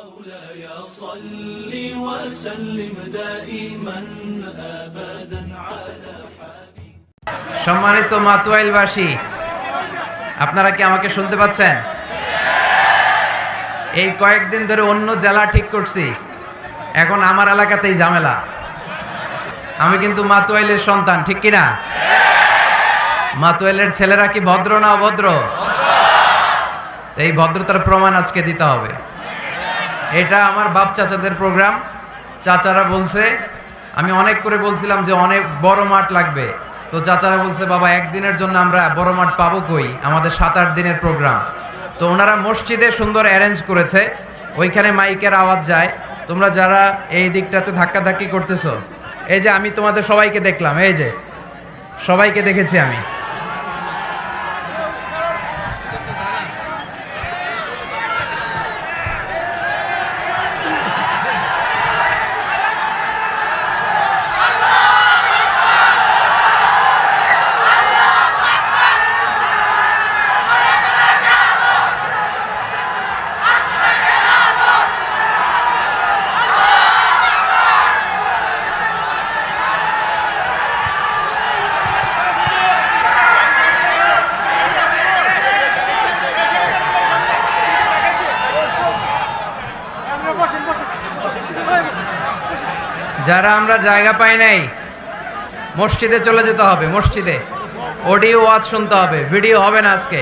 مولاي صل وسلم دائما أبدا على حبيبك। সম্মানিত মাতুয়াইলবাসী, আপনারা কি আমাকে শুনতে পাচ্ছেন? এই কয়েকদিন ধরে অন্য জেলা ঠিক করছি, এখন আমার এলাকাতেই ঝামেলা। আমি কিন্তু মাতুয়াইলের সন্তান, ঠিক কিনা? মাতুয়াইলের ছেলেরা কি ভদ্র না অভদ্র? এই ভদ্রতার প্রমাণ আজকে দিতে হবে। এটা আমার বাপ চাচাদের প্রোগ্রাম। চাচারা বলছে, আমি অনেক করে বলছিলাম যে অনেক বড় মাঠ লাগবে, তো চাচারা বলছে বাবা একদিনের জন্য আমরা বড় মাঠ পাবো কই, আমাদের 7-8 দিনের প্রোগ্রাম। তো ওনারা মসজিদে সুন্দর অ্যারেঞ্জ করেছে, ওইখানে মাইকের আওয়াজ যায়। তোমরা যারা এই দিকটাতে ধাক্কাধাক্কি করতেছো, এই যে আমি তোমাদের সবাইকে দেখলাম, এই যে সবাইকে দেখেছি আমি। যারা আমরা জায়গা পাই নাই, মসজিদে চলে যেতে হবে। মসজিদে অডিও ওয়াজ শুনতে হবে, ভিডিও হবে না আজকে,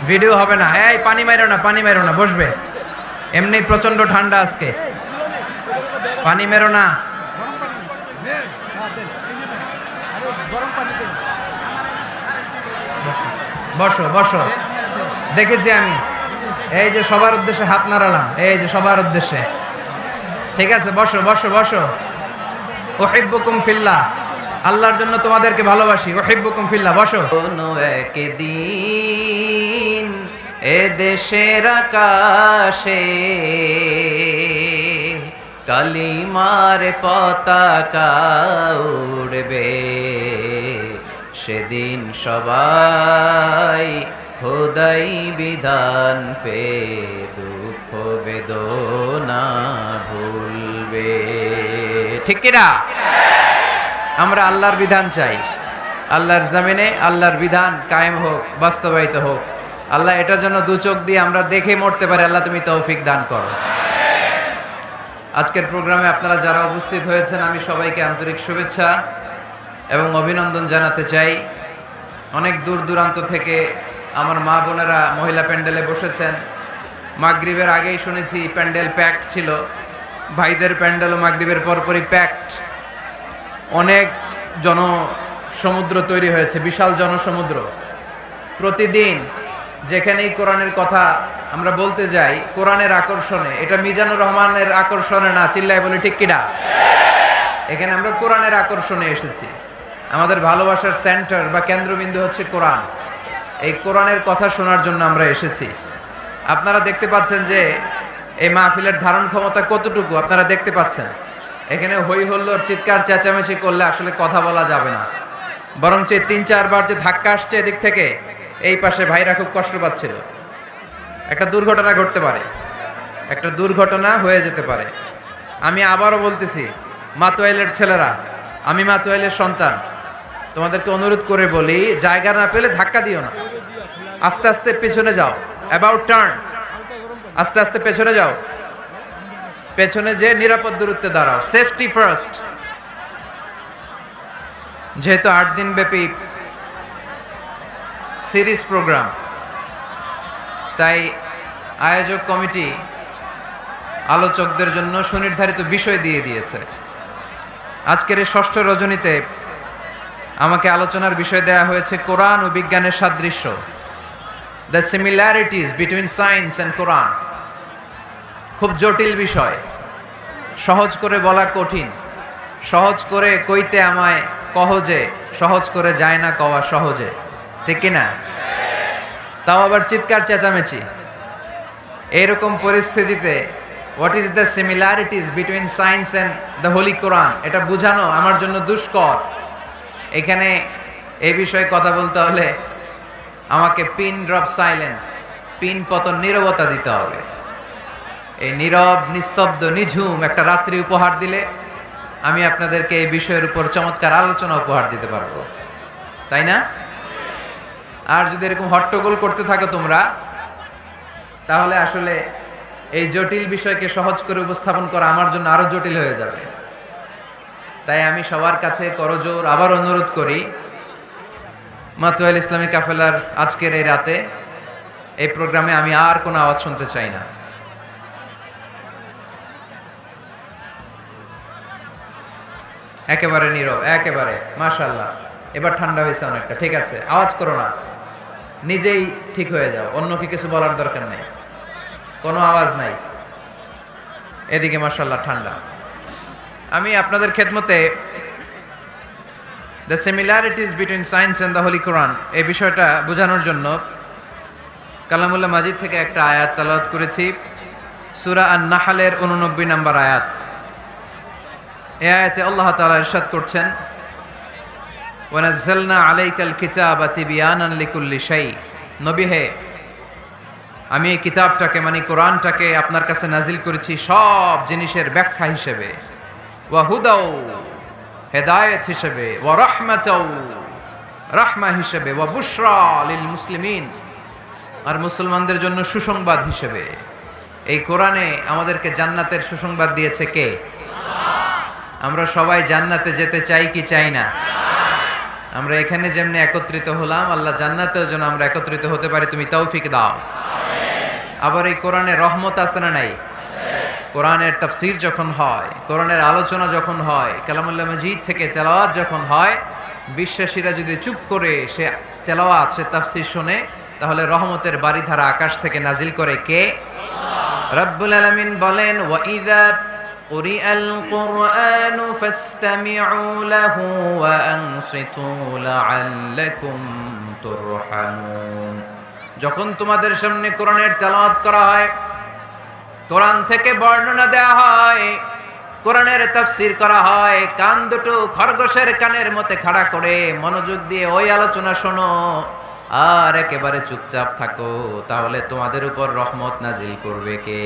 ভিডিও হবে না। এই পানি মাইরো না, পানি মাইরো না, বসবে। এমনি প্রচন্ড ঠান্ডা আজকে, পানি মেরো না। বসো বসো, দেখেছি আমি। এই যে সবার উদ্দেশ্যে হাত নাড়ালাম, এই যে সবার উদ্দেশ্যে। ঠিক আছে, বসো বসো বসো। উহিব্বুকুম ফিল্লাহ, আল্লাহর জন্য তোমাদেরকে ভালোবাসি। উহিব্বুকুম ফিল্লাহ, বসো। কোনো একদিন এ দেশের আকাশে কালিমার পতাকা উড়বে, সেদিন সবাই খোদাই বিধান পে দুঃখ বেদনা ভুলবে, ঠিক কিনা? আমরা আল্লাহর বিধান চাই, আল্লাহর জমিনে আল্লাহর বিধান কায়েম হোক, বাস্তবায়িত হোক। আল্লাহ এটার জন্য দু চোখ দিয়ে আমরা দেখে মরতে পারি। আল্লাহ তুমি তৌফিক দান করো। আজকের প্রোগ্রামে আপনারা যারা উপস্থিত হয়েছেন, আমি সবাইকে আন্তরিক শুভেচ্ছা এবং অভিনন্দন জানাতে চাই। অনেক দূর দূরান্ত থেকে আমার মা বোনেরা মহিলা প্যান্ডেলে বসেছেন। মাগরিবের আগেই শুনেছি প্যান্ডেল প্যাকড ছিল, ভাইদের প্যান্ডেলও মাগরিবের পরপরই প্যাকড। অনেক জনসমুদ্র তৈরি হয়েছে, বিশাল জনসমুদ্র। প্রতিদিন যেখানেই কোরআনের কথা আমরা বলতে যাই, কোরআনের আকর্ষণে, এটা মিজানুর রহমানের আকর্ষণে না, চিল্লায় বলে ঠিক কিনা? এখানে আমরা কোরআনের আকর্ষণে এসেছি। আমাদের ভালোবাসার সেন্টার বা কেন্দ্রবিন্দু হচ্ছে কোরআন। এই কোরআনের কথা শোনার জন্য আমরা এসেছি। আপনারা দেখতে পাচ্ছেন যে এই মাহফিলের ধারণ ক্ষমতা কতটুকু, আপনারা দেখতে পাচ্ছেন। এখানে হই হল্লোর, চিৎকার চেঁচামেচি করলে আসলে কথা বলা যাবে না। বরং 3-4 বার যে ধাক্কা আসছে এদিক থেকে, এই পাশে ভাইরা খুব কষ্ট পাচ্ছিল। একটা দুর্ঘটনা ঘটতে পারে, একটা দুর্ঘটনা হয়ে যেতে পারে। আমি আবারও বলতেছি, মাতুয়াইলের ছেলেরা, আমি মাতুয়াইলের সন্তান, তোমাদেরকে অনুরোধ করে বলি, জায়গা না পেলে ধাক্কা দিও না, আস্তে আস্তে পেছনে যাও। অ্যাবাউট টার্ন, আস্তে আস্তে পেছনে যাও। পেছনে যে নিরাপদ দূরত্বে দাঁড়াও, সেফটি ফার্স্ট। যেহেতু 8 দিন ব্যাপী সিরিজ প্রোগ্রাম, তাই আয়োজক কমিটি আলোচকদের জন্য সুনির্ধারিত বিষয় দিয়ে দিয়েছে। আজকের এই 6ষ্ঠ রজনীতে আমাকে আলোচনার বিষয় দেয়া হয়েছে কোরআন ও বিজ্ঞানের সাদৃশ্য, the similarities between science and Quran. খুব জটিল বিষয়, সহজ করে বলা কঠিন, সহজ করে কইতে আমায় কহজে, সহজ করে যায় না কওয়া সহজে, ঠিক কিনা? তাও আবার চিৎকার চেঁচামেচি। এইরকম পরিস্থিতিতে what is the similarities between science and the holy Quran, এটা বোঝানো আমার জন্য দুষ্কর। এখানে এই বিষয়ে কথা বলতে হলে আমাকে পিন ড্রপ সাইলেন্ট, পিন পতন নীরবতা দিতে হবে। এই নীরব নিস্তব্ধ নিঝুম একটা রাত্রি উপহার দিলে আমি আপনাদেরকে এই বিষয়ের উপর চমৎকার আলোচনা উপহার দিতে পারবো, তাই না? আর যদি এরকম হট্টগোল করতে থাকো তোমরা, তাহলে আসলে এই জটিল বিষয়কে সহজ করে উপস্থাপন করা আমার জন্য আরো জটিল হয়ে যাবে। তাই আমি সবার কাছে করজোর আবার অনুরোধ করি, মাতোয়াইল ইসলামী কাফেলার আজকের এই রাতে এই প্রোগ্রামে আমি আর কোনো আওয়াজ শুনতে চাই না। একেবারে নীরব, একেবারে। মাশাআল্লাহ, এবার ঠান্ডা হয়েছে অনেকটা। ঠিক আছে, আওয়াজ করো না, নিজেই ঠিক হয়ে যাও, অন্যকে কিছু বলার দরকার নেই, কোনো আওয়াজ নাই। এদিকে মাশাআল্লাহ ঠান্ডা। আমি আপনাদের খেদমতে the similarities between science and the holy Quran এই বিষয়টা বোঝানোর জন্য কালামুল্লাহ মাজিদ থেকে একটা আয়াত তেলাওয়াত করেছি, সূরা আন-নাহলের 89 নম্বর আয়াত। এই আয়াতে আল্লাহ তাআলা ইরশাদ করছেন, ওয়া নাযালনা আলাইকাল কিতাবা তিবয়ানান লিকুল্লি শাই। নবী হে, আমি এই কিতাবটাকে মানে কোরআনটাকে আপনার কাছে নাজিল করেছি সব জিনিসের ব্যাখ্যা হিসেবে, ওয়া হুদাও হেদায়েত হিসেবে, ওয়া রাহমাতাও রাহমা হিসেবে, ওয়া বুশরা লিল মুসলিমিন আর মুসলমানদের জন্য সুসংবাদ হিসেবে। এই কোরআনে আমাদেরকে জান্নাতের সুসংবাদ দিয়েছে কে? আমরা সবাই জান্নাতে যেতে চাই কি চাই না? আমরা এখানে যেমনি একত্রিত হলাম, আল্লাহ জান্নাতেও যেন আমরা একত্রিত হতে পারি, তুমি তৌফিক দাও। আবার এই কোরআনে রহমত আছে না নাই? কোরআনের তাফসীর যখন হয়, কোরআনের আলোচনা যখন হয়, কালামুল্লাহ মাজিদ থেকে তেলাওয়াত যখন হয়, বিশ্বাসীরা যদি চুপ করে সে তেলাওয়াত সে তাফসীর শুনে, তাহলে রহমতের বারিধারা আকাশ থেকে নাজিল করে কে? রব্বুল আলামিন বলেন, ওয়া ইযা কুরিআল কুরআনু ফাসতামিউ লাহু ওয়া আনসিতু লাআল্লাকুম তুরহামুন। যখন তোমাদের সামনে কোরআনের তেলাওয়াত করা হয়, কোরআন থেকে বর্ণনা দেওয়া হয়, কোরআনের তাফসীর করা হয়, কান দুটো খরগোশের কানের মতো খাড়া করে মনোযোগ দিয়ে ওই আলোচনা শোনো আর একেবারে চুপচাপ থাকো, তাহলে তোমাদের উপর রহমত নাজিল করবে কে?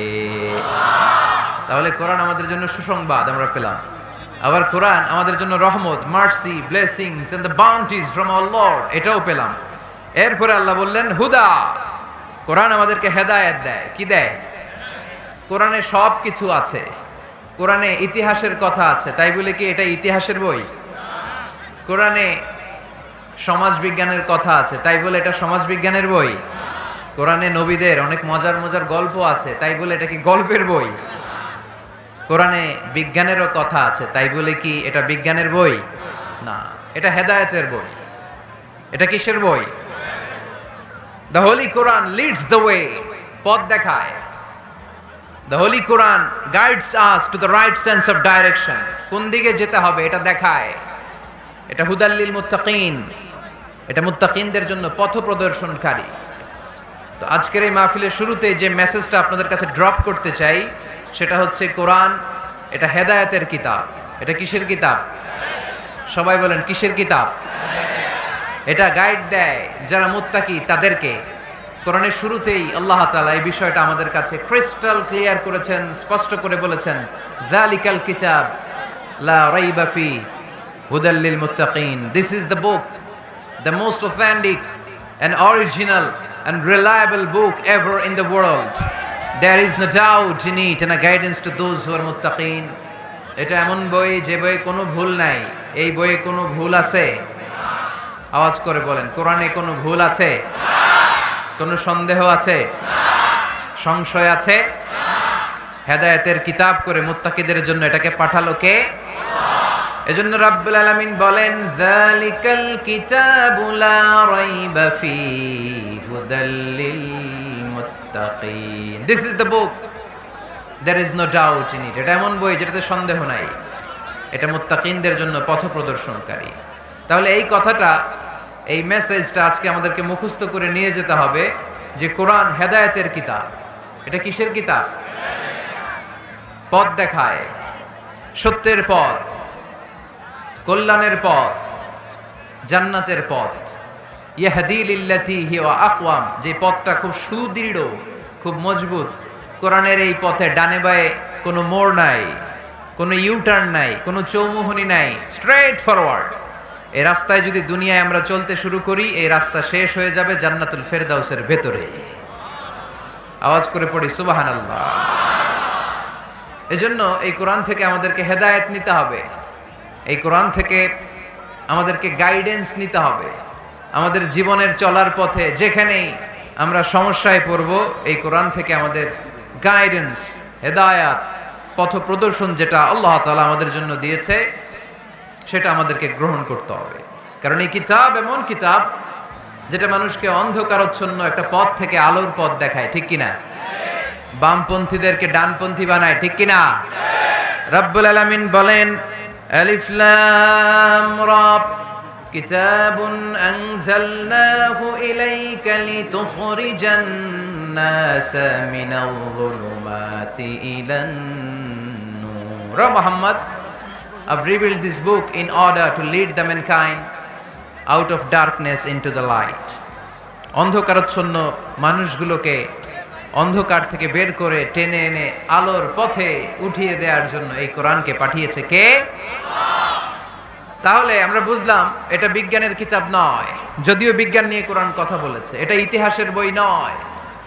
তাহলে কোরআন আমাদের জন্য সুসংবাদ আমরা পেলাম। আবার কোরআন আমাদের জন্য রহমত, mercy, blessings and the bounties from our lord, এটাও পেলাম। এরপরে আল্লাহ বললেন হুদা, কোরআন আমাদেরকে হেদায়েত দেয়। কি দেয়? কোরআনে সব কিছু আছে। কোরআনে ইতিহাসের কথা আছে, তাই বলে কি এটা ইতিহাসের বই? কোরআনে সমাজ বিজ্ঞানের কথা আছে, তাই বলে এটা সমাজ বিজ্ঞানের বই? কোরআনে নবীদের অনেক মজার মজার গল্প আছে, তাই বলে এটা কি গল্পের বই? কোরআনে বিজ্ঞানেরও কথা আছে, তাই বলে কি এটা বিজ্ঞানের বই? না, এটা হেদায়েতের বই। এটা কিসের বই? The holy Quran Leeds the way, পথ দেখায়। The holy Quran guides us to the right sense of direction, কোন দিকে যেতে হবে এটা দেখায়। এটা হুদাল লিল মুত্তাকিন, এটা মুত্তাকিনদের জন্য পথ প্রদর্শনকারী। তো আজকের এই মাহফিলের শুরুতে যে মেসেজটা আপনাদের কাছে ড্রপ করতে চাই সেটা হচ্ছে, কোরআন এটা হেদায়েতের কিতাব। এটা কিসের কিতাব? সবাই বলেন কিসের কিতাব? এটা গাইড দেয় যারা মুত্তাকি তাদেরকে। কোরআনের শুরুতেই আল্লাহ তাআলা এই বিষয়টা আমাদের কাছে ক্রিস্টাল ক্লিয়ার করেছেন, স্পষ্ট করে বলেছেন, যালিকাল কিতাব লা রাইবা ফি হুদাল লিল মুত্তাকিন। This is the book, the most authentic and original and reliable book ever in the world. There is no doubt in it and a guidance to those who are muttaqin. এটা এমন বই যে বইয়ে কোনো ভুল নাই। এই বইয়ে কোনো ভুল আছে? আওয়াজ করে বলেন, কোরআনে কোনো ভুল আছে? কোনো সন্দেহ আছে? সংশয় আছে? হেদায়েতের কিতাব করে মুত্তাকিদের জন্য এটাকে পাঠালো কে? এজন্য রাব্বুল আলামিন বলেন, যালিকাল কিতাবু লা রাইবা ফি হুদাল লিল মুত্তাকিন। This is the book, there is no doubt in it. এটা এমন বই যেটাতে সন্দেহ নাই, এটা মুত্তাকিনদের জন্য পথ প্রদর্শনকারী। তাহলে এই কথাটা, এই মেসেজটা আজকে আমাদেরকে মুখস্থ করে নিয়ে যেতে হবে যে কোরআন হেদায়েতের কিতাব। এটা কিসের কিতাব? পথ দেখায়, সত্যের পথ, কল্যাণের পথ, জান্নাতের পথ। ইয়াহদি লিল্লাতি হিয়া আকওয়াম, যে পথটা খুব সুদৃঢ়, খুব মজবুত, কোরআনের এই পথে ডানে বায়ে কোনো মোড় নাই, কোনো ইউটার্ন নাই, কোনো চৌমুহনী নাই, স্ট্রেট ফরওয়ার্ড। এই রাস্তায় যদি দুনিয়ায় আমরা চলতে শুরু করি, এই রাস্তা শেষ হয়ে যাবে জান্নাতুল ফেরদাউসের ভেতরে। আওয়াজ করে পড়ি সুবহানাল্লাহ। এজন্য এই কোরআন থেকে আমাদেরকে হেদায়েত নিতে হবে, এই কোরআন থেকে আমাদেরকে গাইডেন্স নিতে হবে। আমাদের জীবনের চলার পথে যেখানেই আমরা সমস্যায় পড়ব, এই কোরআন থেকে আমাদের গাইডেন্স, হেদায়াত, পথ প্রদর্শন যেটা আল্লাহ তাআলা আমাদের জন্য দিয়েছে, সেটা আমাদেরকে গ্রহণ করতে হবে। কারণ এই কিতাব এমন কিতাব যেটা মানুষকে অন্ধকারচ্ছন্ন একটা পথ থেকে আলোর পথ দেখায়, ঠিক কিনা? বামপন্থীদেরকে ডানপন্থী বানায়, ঠিক কিনা? রব্বুল আলামিন বলেন, আলিফ লাম রা কিতাবুন আনজালনাহু ইলাইকা লিতুখরিজান নাসা মিনাল যুলুমাতি ইলান নূর। Muhammad, I've revealed this book in order to lead the mankind out of darkness into the light. অন্ধকারাচ্ছন্ন মানুষগুলোকে অন্ধকার থেকে বের করে টেনে এনে আলোর পথে উঠিয়ে দেওয়ার জন্য এই কোরআনকে পাঠিয়েছে কে? তাহলে আমরা বুঝলাম এটা বিজ্ঞানের কিতাব নয়, যদিও বিজ্ঞান নিয়ে কোরআন কথা বলেছে। এটা ইতিহাসের বই নয়,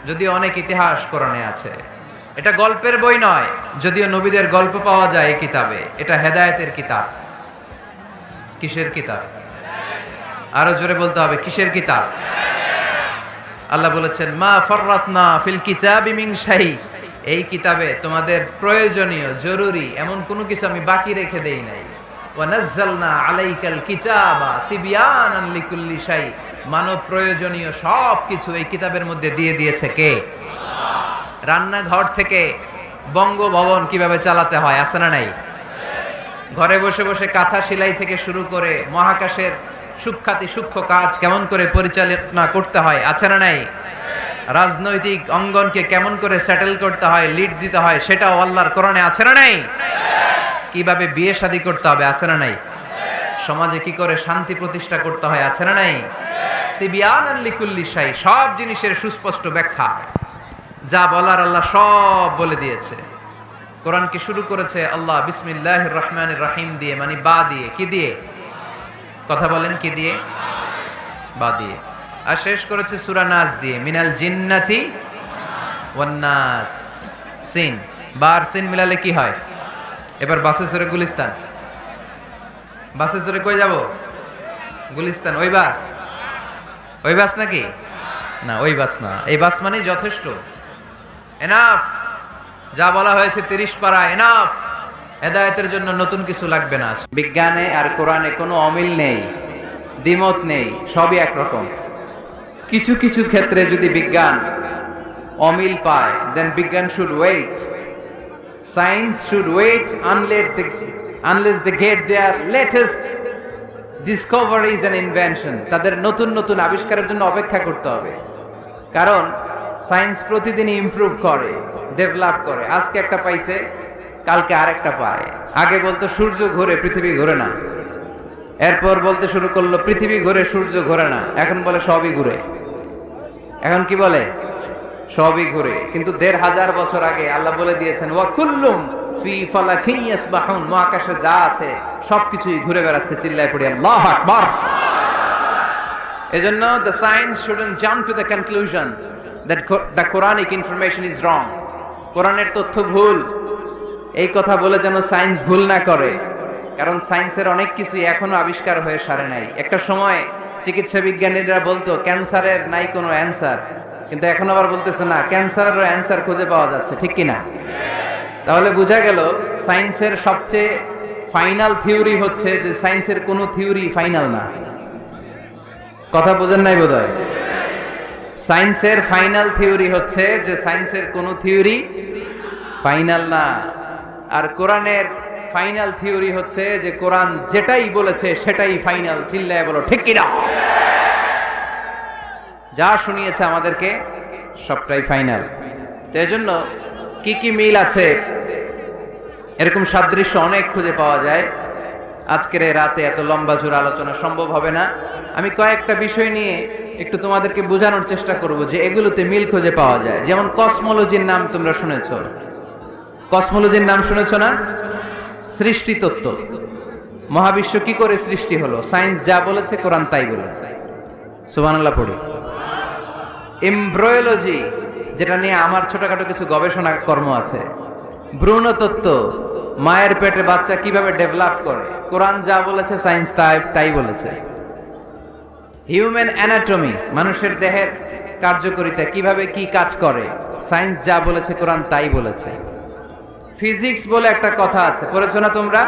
যদিও অনেক ইতিহাস কোরআনে আছে। এটা গল্পের বই নয়, যদিও নবীদের গল্প পাওয়া যায় এই কিতাবে। এটা হেদায়েতের কিতাব। কিসের কিতাব? আরো জোরে বলতে হবে, কিসের কিতাব? আল্লাহ বলেছেন, মা ফাররাতনা ফিল কিতাবি মিন শাই। এই কিতাবে তোমাদের প্রয়োজনীয়, জরুরি এমন কোনো কিছু আমি বাকি রেখে দেই নাই। ওয়া নাযালনা আলাইকাল কিতাবা তিবয়ানান লিকুল্লি শাই। মানব প্রয়োজনীয় সব কিছু এই কিতাবের মধ্যে দিয়ে দিয়েছে কে? রান্নাঘর থেকে বঙ্গভবন কিভাবে চালাতে হয় আছে না নাই? ঘরে বসে বসে কাঁথা সেলাই থেকে শুরু করে মহাকাশের সূক্ষ্মাতি সূক্ষ্ম কাজ কেমন করে পরিচালনা করতে হয় আছে না নাই? রাজনৈতিক অঙ্গনকে কেমন করে সেটেল করতে হয়, লিড দিতে হয়, সেটাও আল্লাহর কোরআনে আছে না নাই? কিভাবে বিয়ে শাদী করতে হবে আছে না নাই? সমাজে কি করে শান্তি প্রতিষ্ঠা করতে হয় আছে না নাই? তিবয়ানান লিকুল্লি শাই। সব জিনিসের সুস্পষ্ট ব্যাখ্যা, যা বলার আল্লাহ সব বলে দিয়েছে। কোরআনকে শুরু করেছে আল্লাহ বিসমিল্লাহির রহমানির রহিম দিয়ে, মানে বা দিয়ে। কি দিয়ে? কথা বলেন, কি দিয়ে? বা দিয়ে। আর শেষ করেছে সূরা নাস দিয়ে, মিনাল জিন্নাতি ওয়ান নাস। সিন, বার সিন মিলালে কি হয়? এবার বাসে চড়ে গুলিস্তান। বাসে চড়ে কই যাব? গুলিস্তান। ওই বাস? ওই বাস নাকি? না, ওই বাস না। এই বাস মানে যথেষ্ট, এনাফ। যা বলা হয়েছে 30 পারা এনাফ। হেদায়েতের জন্য নতুন কিছু লাগবে না। বিজ্ঞানে আর কোরআনে কোনো অমিল নেই, দ্বিমত নেই, সবই একরকম। কিছু কিছু ক্ষেত্রে যদি বিজ্ঞান অমিল পায়, দেন বিজ্ঞান should wait. Science should wait unless they get their latest discoveries and invention. তাদের নতুন নতুন আবিষ্কারের জন্য অপেক্ষা করতে হবে। কারণ সায়েন্স প্রতিদিনই ইমপ্রুভ করে, ডেভেলপ করে। আজকে একটা পাইছে, কালকে আরেকটা পায়। আগে বলতো সূর্য ঘোরে, পৃথিবী ঘোরে না। এরপর বলতে শুরু করলো পৃথিবী ঘোরে, সূর্য ঘোরে না। এখন বলে সবই ঘুরে। এখন কি বলে? সবই ঘুরে। কিন্তু 1500 বছর আগে আল্লাহ বলে দিয়েছেন, ওয়া কুল্লুম ফি ফালাকিন ইয়াসবাহুন। মহাকাশে যা আছে সবকিছুই ঘুরে বেড়াচ্ছে। চিল্লায় পড়ি আল্লাহু আকবার। এজন্য the science shouldn't jump to the conclusion that the Quranic information is wrong. কোরআনের তথ্য ভুল, এই কথা বলে যেন সায়েন্স ভুল না করে। কারণ সায়েন্সের অনেক কিছু এখনো আবিষ্কার হয়ে সারে নাই। একটা সময় চিকিৎসা বিজ্ঞানীরা বলতো ক্যান্সারের নাই কোনো অ্যান্সার, কিন্তু এখন আবার বলতেছে না, ক্যান্সারেরও অ্যান্সার খুঁজে পাওয়া যাচ্ছে, ঠিক কিনা? তাহলে বোঝা গেল সায়েন্সের সবচেয়ে ফাইনাল থিওরি হচ্ছে যে সায়েন্সের কোনো থিওরি ফাইনাল না। কথা বোঝেন নাই বোধহয়? সায়েন্সের ফাইনাল থিওরি হচ্ছে যে সায়েন্সের কোনো থিওরি ফাইনাল না। আর কোরআনের ফাইনাল থিওরি হচ্ছে যে কোরআন যেটাই বলেছে সেটাই ফাইনাল। চিল্লায় বলো ঠিক কিনা? যা শুনিয়েছে আমাদেরকে সবটাই ফাইনাল। তো এজন্য কি কি মিল আছে, এরকম সাদৃশ্য অনেক খুঁজে পাওয়া যায়। আজকের এই রাতে এত লম্বা জোর আলোচনা সম্ভব হবে না। আমি কয়েকটা বিষয় নিয়ে একটু তোমাদেরকে বোঝানোর চেষ্টা করব যে এগুলোতে মিল খুঁজে পাওয়া যায়। যেমন কসমোলজির নাম তোমরা শুনেছো, কসমোলজির নাম শুনেছো না? সৃষ্টি তত্ত্ব, মহাবিশ্ব কি করে সৃষ্টি হলো, সায়েন্স যা বলেছে কোরআন তাই বলেছে। সুবহানাল্লাহ পড়ি। এমব্রয়োলজি, যেটা নিয়ে আমার ছোটখাটো কিছু গবেষণা কর্ম আছে। ভ্রূণ তত্ত্ব, মায়ের পেটে বাচ্চা কিভাবে ডেভেলপ করে, কোরআন যা বলেছে সায়েন্স তাই বলেছে। হিউম্যান অ্যানাটমি, মানুষের দেহের কার্যকারিতা কিভাবে কি কাজ করে, সায়েন্স যা বলেছে কোরআন তাই বলেছে। ফিজিক্স বলে একটা কথা আছে, পড়েছো না তোমরা?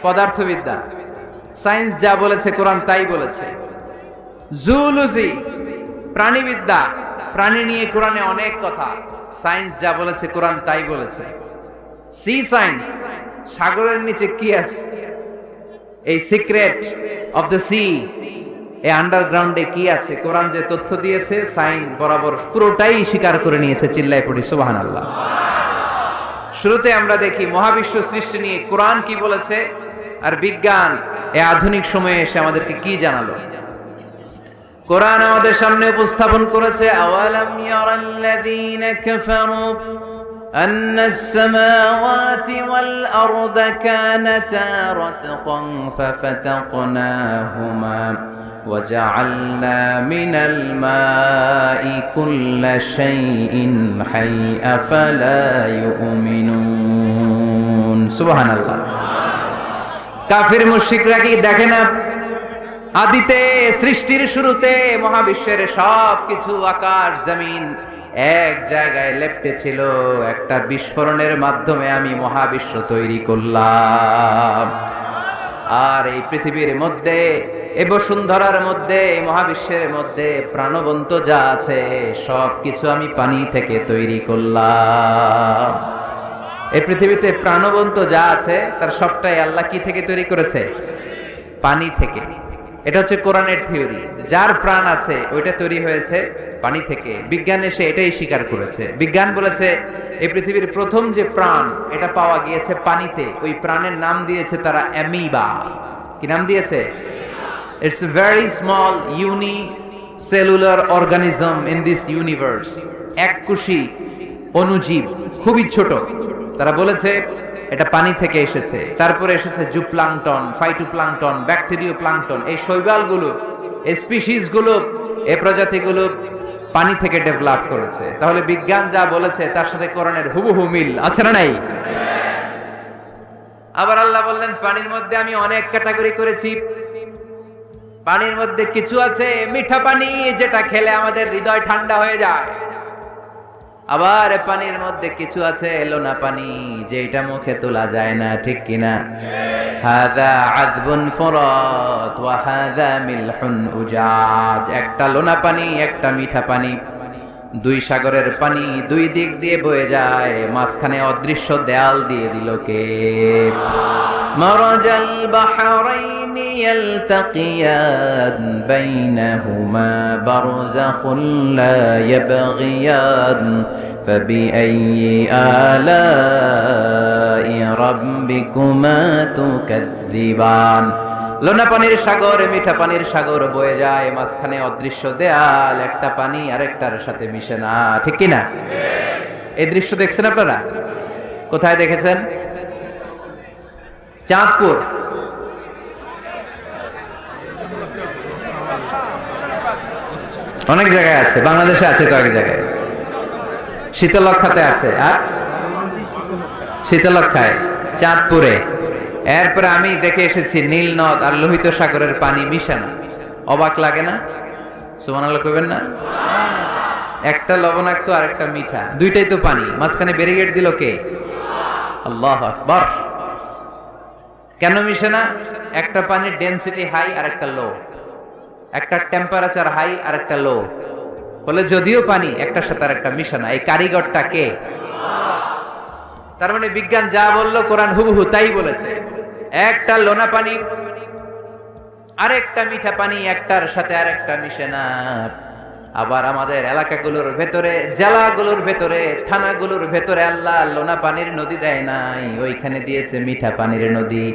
পদার্থবিদ্যা, সায়েন্স যা বলেছে কোরআন তাই বলেছে। জুলজি, প্রাণীবিদ্যা, প্রাণী নিয়ে কোরআনে অনেক কথা, সায়েন্স যা বলেছে কোরআন তাই বলেছে। সি সায়েন্স, সাগরের নিচে কি আছে, এই সিক্রেট অফ দ্য সি, এই আন্ডারগ্রাউন্ডে কি আছে, কোরআন যে তথ্য দিয়েছে সাইন বরাবর পুরোটাই স্বীকার করে নিয়েছে। চিল্লায় পড়ি সুবহানাল্লাহ। শুরুতে আমরা দেখি মহাবিশ্ব সৃষ্টি নিয়ে কোরআন কি বলেছে, আর বিজ্ঞান এই আধুনিক সময়ে এসে আমাদেরকে কি জানালো। কোরআন আমাদের সামনে উপস্থাপন করেছে, আওয়ালাম ইয়ারাল্লাযীনা কাফারু আন্নাস সামাওয়াতি ওয়াল আরদা কানাতা রাতকান ফাফাতাকনাহুমা وجعلنا من الماء كل شيء حي أفلا يؤمنون سبحان الله। কাফির মুশরিকরা কি দেখে না, আদিতে সৃষ্টির শুরুতে মহাবিশ্বের সব কিছু আকাশ জমিন এক জায়গায় লেপ্টে ছিল, একটা বিস্ফোরণের মাধ্যমে আমি মহাবিশ্ব তৈরি করলাম। আর এই পৃথিবীর মধ্যে, এই বসুন্ধরার মধ্যে, এই মহাবিশ্বের মধ্যে প্রাণবন্ত যা আছে সব কিছু আমি পানি থেকে তৈরি করলাম। এই পৃথিবীতে প্রাণবন্ত যা আছে তার সবটাই আল্লাহ কি থেকে তৈরি করেছে? পানি থেকে। এটা হচ্ছে কোরআনের থিওরি, যার প্রাণ আছে ওইটা তৈরি হয়েছে পানি থেকে। বিজ্ঞান এসে এটাই স্বীকার করেছে। বিজ্ঞান বলেছে এই পৃথিবীর প্রথম যে প্রাণ এটা পাওয়া গিয়েছে পানিতে, ওই প্রাণের নাম দিয়েছে তারা অ্যামিবা। কি নাম দিয়েছে? It's a very small unicellular organism in this universe. এককোষী অণুজীব, খুবই ছোট। তারা বলেছে এটা পানি থেকে এসেছে। তারপরে এসেছে জুপ্লাংটন, ফাইটোপ্লাংটন, ব্যাকটেরিয়া প্লাংটন। এই শৈবালগুলো, এই স্পিসিসগুলো, এই প্রজাতিগুলো পানি থেকে ডেভেলপ করেছে। তাহলে বিজ্ঞান যা বলেছে তার সাথে কোরআনের হুবহু মিল আছে না নাই? আবার আল্লাহ বললেন পানির মধ্যে আমি অনেক ক্যাটাগরি করেছি। পানির মধ্যে কিছু আছে মিঠা পানি, যেটা খেলে আমাদের হৃদয় ঠান্ডা হয়ে যায়। আবার পানির মধ্যে কিছু আছে লোনা পানি, যেটা মুখে তোলা যায় না, ঠিক কিনা? হাযা আযবুন ফুরাত ওয়া হাযা মিলহুন উজাজ। একটা লোনা পানি, একটা মিঠা পানি, দুই সাগরের পানি দুই দিক দিয়ে বয়ে যায়, মাঝখানে অদৃশ্য দেয়াল দিয়ে দিল কে? মারাজাল বাহরাইনি ইয়ালতাকিয়ান বাইনাহুমা বারযাখুন লা ইয়াবগিয়ান ফাবিআইয়ি আলাই রাব্বিকুমা তুকাযযিবান। লোনা পানির সাগর, মিঠা পানির সাগর বয়ে যায়, মাঝখানে অদৃশ্য দেয়াল, একটা পানি আরেকটার সাথে মিশে না, ঠিক কিনা? এই দৃশ্য দেখছেন আপনারা? কোথায় দেখেছেন? চাঁদপুর। অনেক জায়গায় আছে, বাংলাদেশে আছে কয়েক জায়গায়, শীতলক্ষাতে আছে, আর শীতলক্ষায়, চাঁদপুরে। এরপরে আমি দেখে এসেছি নীল নদ আর লোহিত সাগরের পানি মিশানো। অবাক লাগে না? সুবহানাল্লাহ কইবেন না? একটা লবণাক্ত আর একটা মিঠা, দুইটাই তো পানি, মাঝখানে ব্যারিকেড দিল কে? আল্লাহু আকবার। কেন মিশে না? একটা পানির ডেনসিটি হাই আর একটা লো, একটা টেম্পারেচার হাই আর একটা লো, বলে যদিও পানি একটার সাথে আর একটা মিশে না। এই কারিগরটা কে? তার মানে বিজ্ঞান যা বললো কোরআন হুবহু তাই বলেছে। একটা লোনা পানি আরেকটা মিঠা পানি, একটার সাথে আরেকটা মিশে না। আবার আমাদের এলাকাগুলোর ভেতরে, জেলাগুলোর ভেতরে, থানাগুলোর ভেতরে আল্লাহ লোনা পানির নদী দেয় নাই, ওইখানে দিয়েছে মিঠা পানির নদী।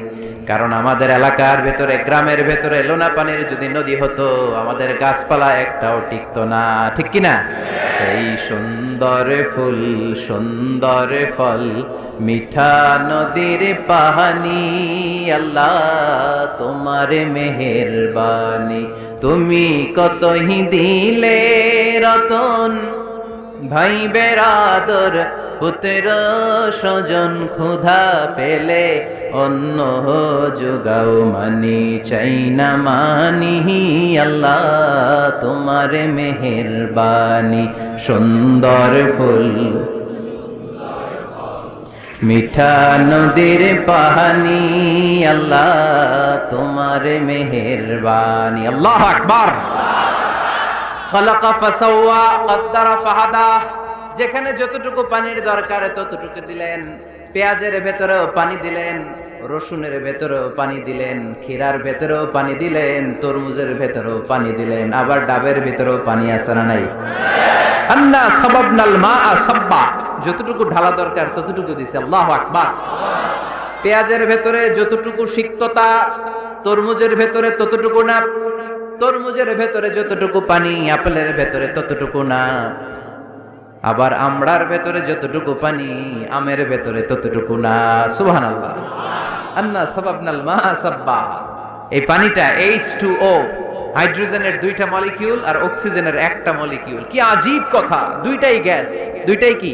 কারণ আমাদের এলাকার ভেতরে, গ্রামের ভেতরে লোনা পানির যদি নদী হতো, আমাদের গাছপালা একটাও টিকতো না, ঠিক কিনা? এই সুন্দর ফুল, সুন্দর ফল, মিঠা নদীর পানি, আল্লাহ তোমার মেহেরবানি। তুমি কতই দিলে রতন, ভাই বেরাদর পুত্র স্বজন, ক্ষুধা পেলে অন্য যোগাও, মানি চাই না মানি, আল্লাহ তোমার মেহেরবানি। সুন্দর ফুল, মিঠা নদীর পানি, আল্লাহ তোমার মেহেরবানি। আল্লাহু আকবার। খালাকা ফাসাওয়া কদ্দারা ফাহাদা, যেখানে যতটুকু পানির দরকার ততটুকু দিলেন। পেঁয়াজের ভেতরেও পানি দিলেন, রসুনের ভেতরেও পানি দিলেন, ক্ষীরার ভেতরেও পানি দিলেন, তরমুজের ভেতরেও পানি দিলেন, আবার ডাবের ভেতরেও পানি আছে না নাই? আন্না সাবাবনাল মাআ সাব্বা, যতটুকু ঢালা দরকার ততটুকু দিছে। আল্লাহু আকবার। পেঁয়াজের ভেতরে যতটুকু সিক্ততা, তরমুজের ভেতরে ততটুকু না। তরমুজের ভেতরে যতটুকু পানি, আপেলের ভেতরে ততটুকু না। আবার আমড়ার ভেতরে যতটুকু পানি, আমের ভেতরে ততটুকু না। সুবহানাল্লাহ। আন্না সাবাবনাল মাআ সাব্বা, এই পানিটা H2O, হাইড্রোজেনের 2টা মলিকিউল আর অক্সিজেনের 1টা মলিকিউল। কি আজীব কথা, দুইটাই গ্যাস, দুইটাই কি,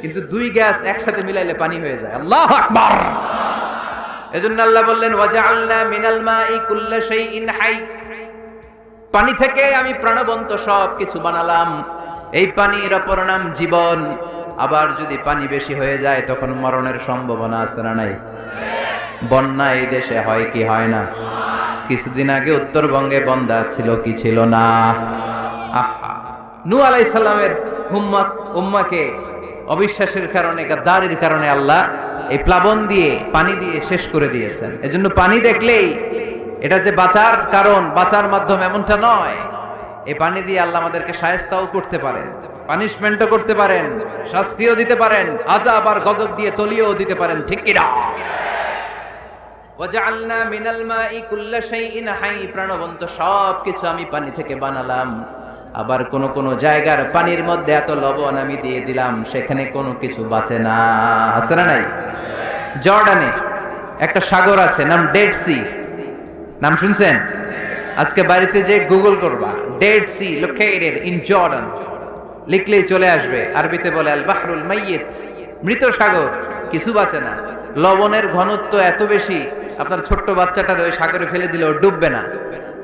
কিন্তু দুই গ্যাস একসাথে মিলাইলে পানি হয়ে যায়। আল্লাহু আকবার। এজন্য আল্লাহ বললেন ওয়াজআলনা মিনাল মাই কুল্লা শাইইন হাই, পানি থেকে আমি প্রাণবন্ত সব কিছু বানালাম। এই পানির অপর নাম জীবন। আবার যদি পানি বেশি হয়ে যায় তখন মরণের সম্ভাবনা আছে না নাই? বন্যা এই দেশে হয় কি হয় না? কিছুদিন আগে উত্তরবঙ্গে বন্যা ছিল কি ছিল না? নূহ আলাইহিস সালামের উম্মাকে অবিশ্বাসের কারণে, গাদ্দারির কারণে আল্লাহ এই প্লাবন দিয়ে, পানি দিয়ে শেষ করে দিয়েছেন। এজন্য পানি দেখলেই এটা যে বাঁচার কারণ, বাঁচার মাধ্যম এমনটা নয়। এই পানি দিয়ে আল্লাহ আমাদেরকে শায়েস্তাও করতে পারেন, পানিশমেন্টও করতে পারেন, শাস্তিও দিতে পারেন, আযাব আর গজব দিয়ে তলিয়েও দিতে পারেন, ঠিক কি না? ওয়াজআলনা মিনাল মাই কুল্লা শাইইন হাই, প্রাণবন্ত সব কিছু আমি পানি থেকে বানালাম। আবার কোন কোন জায়গার পানির মধ্যে এত লবণ আমি দিয়ে দিলাম, সেখানে কোনো কিছু বাঁচে না। আছে না নাই? জর্ডানে একটা সাগর আছে, নাম ডেড সি। নাম শুনছেন? আজকে বাড়িতে যে গুগল করবা, Dead Sea located in Jordan, লিখলেই চলে আসবে। আরবিতে বলে আল বাহরুল মাইয়িত, মৃত সাগর, কিছু বাঁচে না। লবণের ঘনত্ব এত বেশি, আপনার ছোট্ট বাচ্চাটার ওই সাগরে ফেলে দিলেও ডুববে না,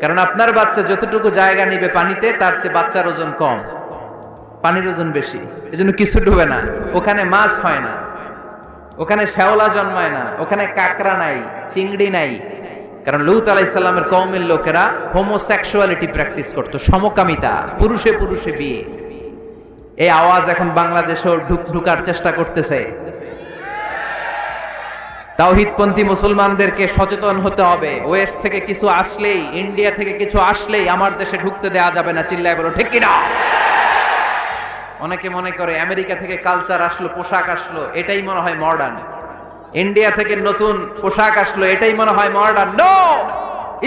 কারণ আপনার বাচ্চা যতটুকু জায়গা নিবে পানিতে, তার চেয়ে বাচ্চার ওজন কম, পানির ওজন বেশি, এজন্য কিছু ডুবে না। ওখানে মাছ হয় না, ওখানে শ্যাওলা জন্মায় না, ওখানে কাঁকড়া নাই, চিংড়ি নাই, কারণ লূত আলাইহিস সালামের কওমের লোকেরা হোমোসেক্সুয়ালিটি প্র্যাকটিস করত, সমকামিতা, পুরুষে পুরুষে বিয়ে। এই আওয়াজ এখন বাংলাদেশেও ঢুকার চেষ্টা করতেছে। তাওহীদপন্থী মুসলমানদেরকে সচেতন হতে হবে। ওয়েস্ট থেকে কিছু আসলেই, ইন্ডিয়া থেকে কিছু আসলেই আমার দেশে ঢুকতে দেয়া যাবে না। চিল্লায় বলো ঠিক কিনা? অনেকে মনে করে আমেরিকা থেকে কালচার আসলো, পোশাক আসলো, এটাই মনে হয় মডার্ন। ইন্ডিয়া থেকে নতুন পোশাক আসলো, এটাই মনে হয় মডার্ন। নো,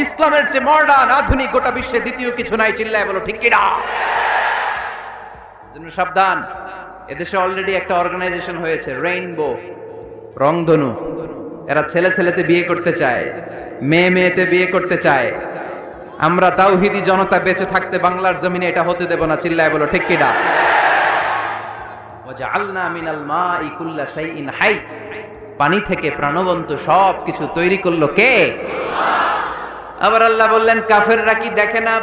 ইসলামের চেয়ে মডার্ন, আধুনিক গোটা বিশ্বে দ্বিতীয় কিছু নাই। চিল্লায় বলো ঠিক কিনা? জন্য সাবধান। এদেশে অলরেডি একটা অর্গানাইজেশন হয়েছে, রেইনবো, রংধনু। এরা ছেলে ছেলেতে বিয়ে করতে চায়, মেয়ে মেয়েতে বিয়ে করতে চায়। আমরা তাওহীদি জনতা বেঁচে থাকতে বাংলার জমিনে এটা হতে দেব না। চিল্লায় বলো ঠিক কিনা? ওয়াজআলনা মিনাল মাই কুল্লা শাইইন হাই, পানি থেকে প্রাণবন্ত সব কিছু তৈরি করলো কে? আবার আল্লাহ বললেন কাফেররা কি দেখে না?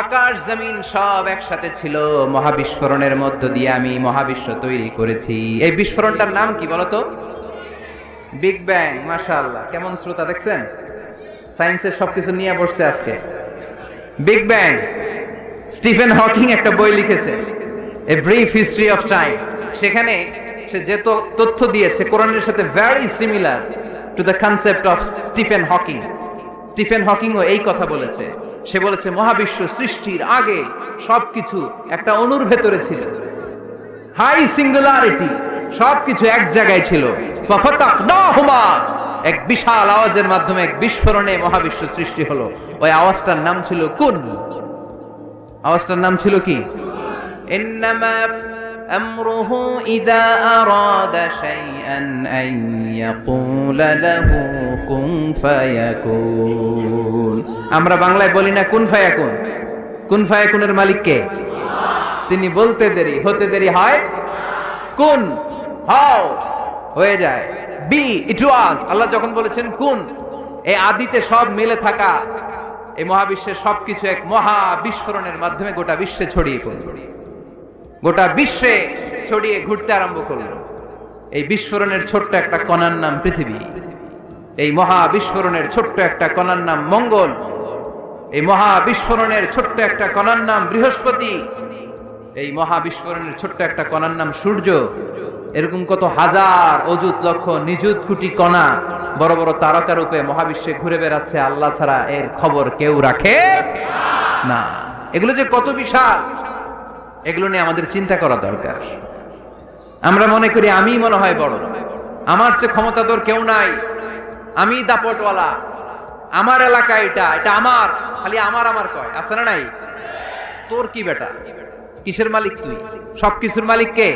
আকাশ জমিন সব একসাথে ছিল, মহাবিস্ফোরণের মধ্য দিয়ে আমি মহাবিশ্ব তৈরি করেছি। এই বিস্ফোরণটার নাম কি বলতো? Big bang. মাশাআল্লাহ, কেমন শ্রোতা দেখছেন? সায়েন্সের সবকিছু নিয়ে বসছে আজকে। Big bang. স্টিফেন হকিং একটা বই লিখেছে, a brief history of time. সেখানে সে যে তথ্য দিয়েছে কোরআনের সাথে very similar to the concept of Stephen Hawking. Stephen হকিংও এই কথা বলেছে। সে বলেছে মহাবিশ্ব সৃষ্টির আগে সবকিছু একটা অণুর ভেতরে ছিল, হাই সিঙ্গুলারিটি, সবকিছু এক জায়গায় ছিল। ফাফাতাকনাহুমা, এক বিশাল আওয়াজের মাধ্যমে এক বিস্ফোরণে মহাবিশ্ব সৃষ্টি হলো। ওই আওয়াজটার নাম ছিল কুন। আওয়াজটার নাম ছিল কি? ইন্নামা আমরুহু ইযা আরাদা শাইআন আন ইয়াকুলা লাহু কুন ফায়াকুন। আমরা বাংলায় বলি না কুন ফায়াকুন? কুন ফায়াকুনের মালিক কে? তিনি বলতে দেরি, হতে দেরি হয়। কুন, হাও, হয়ে যায়। বি, ইট ওয়াজ। আল্লাহ যখন বলেছেন কুন, এই আদিতে সব মিলে থাকা এই মহাবিশ্বের সবকিছু এক মহা বিস্ফোরণের মাধ্যমে গোটা বিশ্বে ছড়িয়ে পড়ল, গোটা বিশ্বে ছড়িয়ে ঘুরতে আরম্ভ করলো। এই বিস্ফোরণের ছোট্ট একটা কণার নাম পৃথিবী। এই মহা বিস্ফোরণের ছোট্ট একটা কণার নাম মঙ্গল। এই মহা বিস্ফোরণের ছোট্ট একটা কণার নাম বৃহস্পতি। এই মহা বিস্ফোরণের ছোট্ট একটা কণার নাম সূর্য। এরকম কত হাজার, অযুত, লক্ষ, নিযুত কোটি কণা বড় বড় তারকা রূপে মহাবিশ্বে ঘুরে বেড়াচ্ছে। আল্লাহ ছাড়া এর খবর কেউ রাখে না। এগুলো যে কত বিশাল, এগুলো নিয়ে আমাদের চিন্তা করা দরকার। আমরা মনে করি আমি মনে হয় বড়, আমার চেয়ে ক্ষমতাধর কেউ নাই, আমি দাপটওয়ালা, আমার এলাকা এটা, এটা আমার, খালি আমার আমার কয়, আছে না নাই? তোর কি বেটা, কিসের মালিক তুই? সবকিছুর মালিক কে?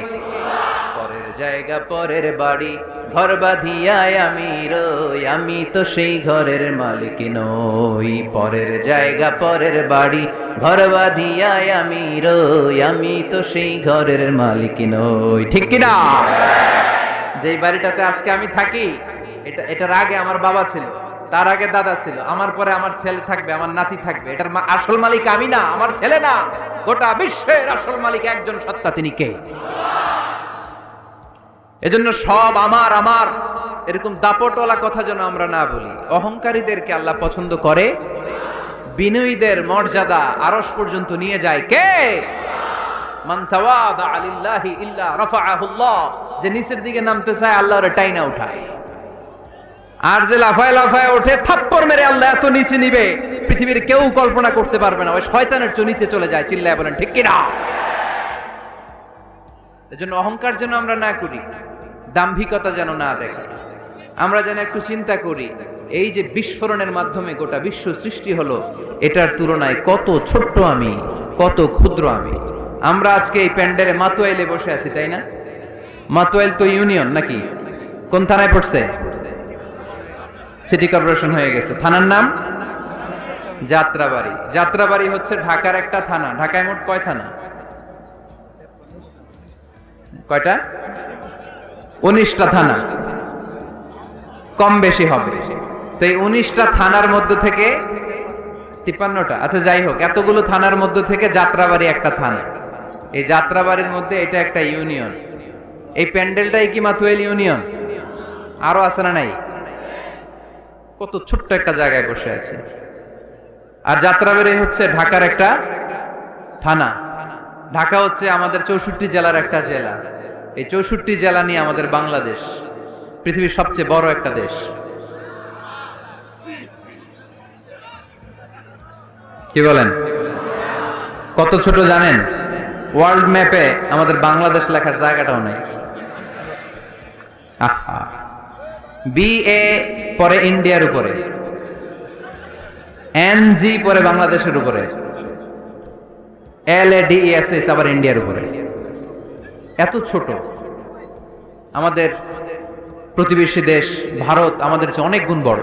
পরের জায়গা পরের বাড়ি, ঘর বাঁধিয়ায় আমি রই, আমি তো সেই ঘরের মালিক নই। পরের জায়গা পরের বাড়ি, ঘর বাঁধিয়ায় আমি রই, আমি তো সেই ঘরের মালিক নই। ঠিক কিনা? যেই বাড়িটাতে আজকে আমি থাকি, এটার আগে আমার বাবা ছিল, তার আগে দাদা ছিল, আমার পরে আমার ছেলে থাকবে, আমার নাতি থাকবে। এটার আসল মালিক আমি না, আমার ছেলে না, গোটা বিশ্বের আসল মালিক একজন সত্তা। তিনি কে? এজন্য সব আমার আমার এরকম দাপটওয়ালা কথা যেন আমরা না বলি। অহংকারীদেরকে আল্লাহ পছন্দ করে, বিনয়ীদের মর্যাদা আরশ পর্যন্ত নিয়ে যায় কে? মান তাওয়াদা লিল্লাহি ইল্লা রাফাআহুল্লাহ। যে নিচের দিকে নামতে চায় আল্লাহ ওরে টাইনা উঠায়, আর যে লাফায় লাফায় ওঠে থাপ্পড় মেরে আল্লাহ এত নিচে নিবে পৃথিবীর কেউ কল্পনা করতে পারবে না। ওই শয়তানের চেয়ে নিচে চলে যায়। চিল্লায় বলেন ঠিক কিনা? এজন্য অহংকার যেন আমরা না করি, দাম্ভিকতা যেন না দেখি। আমরা যেন একটু চিন্তা করি, এই যে বিস্ফোরণের মাধ্যমে গোটা বিশ্ব সৃষ্টি হলো, এটার তুলনায় কত ছোট্ট আমি, কত ক্ষুদ্র আমি। আমরা আজকে এই প্যান্ডেলে মাতুয়াইলে বসে আছি, তাই না? মাতুয়াইল তো ইউনিয়ন নাকি? কোন থানায় পড়ছে? সিটি কর্পোরেশন হয়ে গেছে। থানার নাম যাত্রাবাড়ি। যাত্রাবাড়ি হচ্ছে ঢাকার একটা থানা। ঢাকায় মোট কয় থানা? কয়টা? 19টা থানা, কম বেশি হবে। তো এই 19টা থানার মধ্যে থেকে 53টা, আচ্ছা যাই হোক, এতগুলো থানার মধ্যে থেকে যাত্রাবাড়ি একটা থানা। এই যাত্রাবাড়ির মধ্যে এটা একটা ইউনিয়ন। এই প্যান্ডেলটাই কি মাতুয়াইল ইউনিয়ন? আরো আছে না নাই? কত ছোট্ট একটা জায়গায় বসে আছে। আর যাত্রাবাড়ি হচ্ছে ঢাকার একটা থানা। ঢাকা হচ্ছে আমাদের 64 জেলার একটা জেলা। এই 64 জেলা নিয়ে আমাদের বাংলাদেশ পৃথিবীর সবচেয়ে বড় একটা দেশ। কি বলেন? কত ছোট জানেন? ওয়ার্ল্ড ম্যাপে আমাদের বাংলাদেশ লেখার জায়গাটাও নাই। BA পরে ইন্ডিয়ার উপরে, NG পরে বাংলাদেশের উপরে, LADESS আবার ইন্ডিয়ার উপরে। এত ছোট। আমাদের প্রতিবেশী দেশ ভারত আমাদের চেয়ে অনেক গুণ বড়।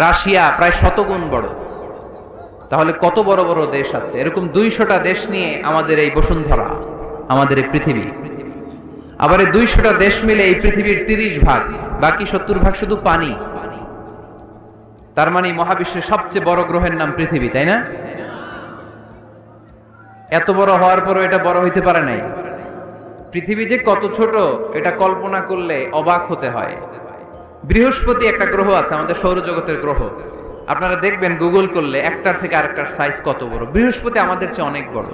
রাশিয়া প্রায় 100 গুণ বড়। তাহলে কত বড় বড় দেশ আছে? এরকম 200টা দেশ নিয়ে আমাদের এই বসুন্ধরা, আমাদের এই পৃথিবী। আবার এই 200টা দেশ মিলে এই পৃথিবীর 30 ভাগ, বাকি 70 ভাগ শুধু পানি। তার মানে মহাবিশ্বের সবচেয়ে বড় গ্রহের নাম পৃথিবী, তাই না? এত বড় হওয়ার পরও এটা বড় হইতে পারে নাই। পৃথিবী যে কত ছোট এটা কল্পনা করলে অবাক হতে হয়। বৃহস্পতি একটা গ্রহ আছে, আমাদের সৌরজগতের গ্রহ। আপনারা দেখবেন গুগল করলে একটার থেকে আরেকটার সাইজ কত বড়। বৃহস্পতি আমাদের চেয়ে অনেক বড়।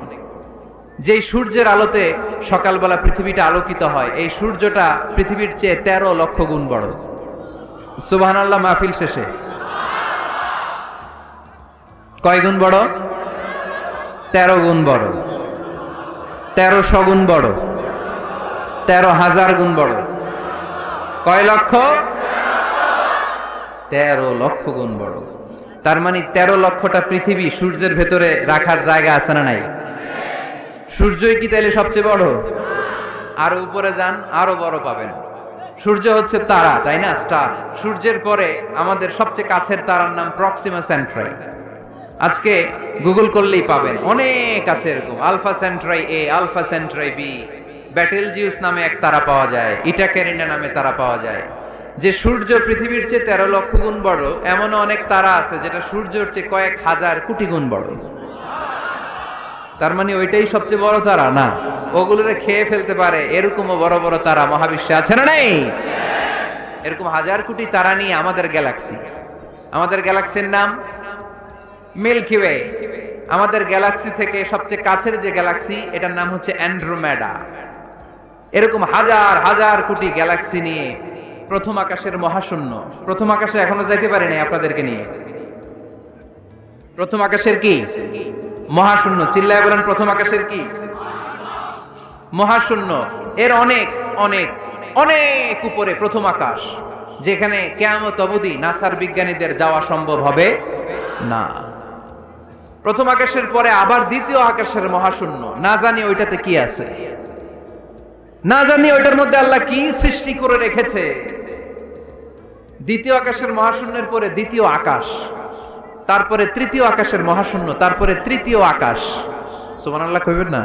যেই সূর্যের আলোতে সকালবেলা পৃথিবীটা আলোকিত হয়, এই সূর্যটা পৃথিবীর চেয়ে 13 লক্ষ গুণ বড়। সুবহানাল্লাহ মাহফিল শেষে কয় গুণ বড়? 13 গুণ বড়, 1300 গুণ বড়, 13,000 গুণ বড়। কয় লক্ষ? 13 লক্ষ গুণ বড়। তার মানে 13 লক্ষটা পৃথিবী সূর্যের ভেতরে রাখার জায়গা আছে না নাই? সূর্যই কি তাইলে সবচেয়ে বড়? আরো উপরে যান, আরো বড় পাবেন। সূর্য হচ্ছে তারা, তাই না? স্টার। সূর্যের পরে আমাদের সবচেয়ে কাছের তারার নাম প্রক্সিমা সেন্ট্রাই। আজকে গুগল করলেই পাবেন, অনেক আছে এরকম। আলফা সেন্ট্রাই এ, আলফা সেন্ট্রাই বি, ব্যাটেলজিউস নামে এক তারা পাওয়া যায়, ইটা ক্যারিনা নামে তারা পাওয়া যায়। যে সূর্য পৃথিবীর চেয়ে 13 লক্ষ গুণ বড়, এমন অনেক তারা আছে যেটা সূর্যের চেয়ে কয়েক হাজার কোটি গুণ বড়। তার মানে ওইটাই সবচেয়ে বড় তারা না, ওগুলোরে খেয়ে ফেলতে পারে এরকমও বড় বড় তারা মহাবিশ্বে আছে না নেই? এরকম হাজার কোটি তারা নিয়ে আমাদের গ্যালাক্সি। আমাদের গ্যালাক্সির নাম মিল্কি ওয়ে। আমাদের গ্যালাক্সি থেকে সবচেয়ে কাছের যে গ্যালাক্সি, এটার নাম হচ্ছে অ্যান্ড্রোমেডা। এরকম হাজার হাজার কোটি গ্যালাক্সি নিয়ে প্রথম আকাশের মহাশূন্য। প্রথম আকাশে এখনো যাইতে পারি নাই আপনাদেরকে নিয়ে। প্রথম আকাশের কি? মহাশূন্য। চিল্লায় বলেন, প্রথম আকাশের কি? মহাশূন্য। এর অনেক অনেক অনেক উপরে প্রথম আকাশ, যেখানে কিয়ামত অবধি নাসার বিজ্ঞানীদের যাওয়া সম্ভব হবে না। প্রথম আকাশের পরে আবার দ্বিতীয় আকাশের মহাশূন্য, না জানি ওইটাতে কি আছে, না জানি ওইটার মধ্যে আল্লাহ কি সৃষ্টি করে রেখেছে। দ্বিতীয় আকাশের মহাশূন্যের পরে দ্বিতীয় আকাশ, তারপরে তৃতীয় আকাশের মহাশূন্য, তারপরে তৃতীয় আকাশ। সুবহানাল্লাহ কইবেন না?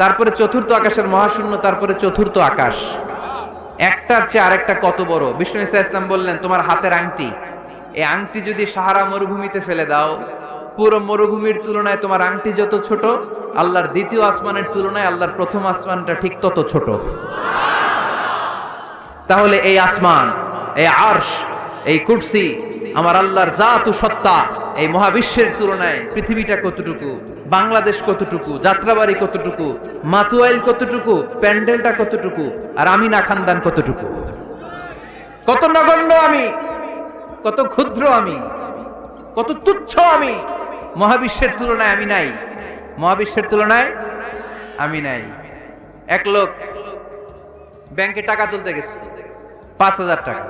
তারপরে চতুর্থ আকাশের মহাশূন্য, তারপরে চতুর্থ আকাশ। একটার চেয়ে আরেকটা কত বড়। বিষ্ণু ঈসা ইসলাম বললেন, তোমার হাতের আংটি, এই আংটি যদি সাহারা মরুভূমিতে ফেলে দাও, পুরো মরুভূমির তুলনায় তোমার আংটি যত ছোট, আল্লাহর দ্বিতীয় আসমানের তুলনায় আল্লাহর প্রথম আসমানটা ঠিক তত ছোট। তাহলে এই আসমান, এই আরশ, এই কুরসি, আমার আল্লাহর জাত ও সত্তা, এই মহাবিশ্বের তুলনায় পৃথিবীটা কতটুকু, বাংলাদেশ কতটুকু, যাত্রাবাড়ি কতটুকু, মাতুয়াইল কতটুকু, প্যান্ডেলটা কতটুকু, আর আমি না খানদান কতটুকু। কত নগণ্য আমি, কত ক্ষুদ্র আমি, কত তুচ্ছ আমি। মহাবিশ্বের তুলনায় আমি নাই, মহাবিশ্বের তুলনায় আমি নাই। এক লোক ব্যাংকে টাকা তুলতে গেছে, 5,000 টাকা।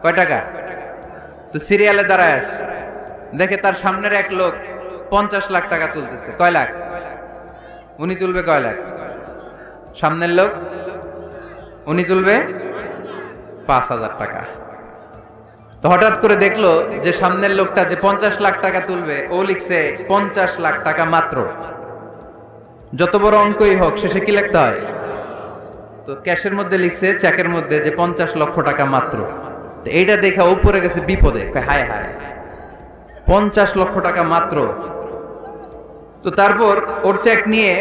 কয় টাকা? তো সিরিয়ালে দাঁড়ায় আছে, দেখে তার সামনের এক লোক 50 লাখ টাকা তুলতেছে। কয় লাখ? উনি তুলবে কয় লাখ? সামনের লোক উনি তুলবে 5,000 টাকা। তো হঠাৎ করে দেখলো যে সামনের লোকটা যে 50 লাখ টাকা তুলবে, ও লিখছে 50 লাখ টাকা মাত্র। যত বড় অঙ্কই হোক, শেষে কি লিখতে হয়? তো ক্যাশের মধ্যে লিখছে, চেকের মধ্যে, যে 50 লক্ষ টাকা মাত্র। তো এইটা দেখে উপরে গেছে বিপদে, হায় হায়, 50 লক্ষ টাকা মাত্র। তো তারপর ওর চেক নিয়ে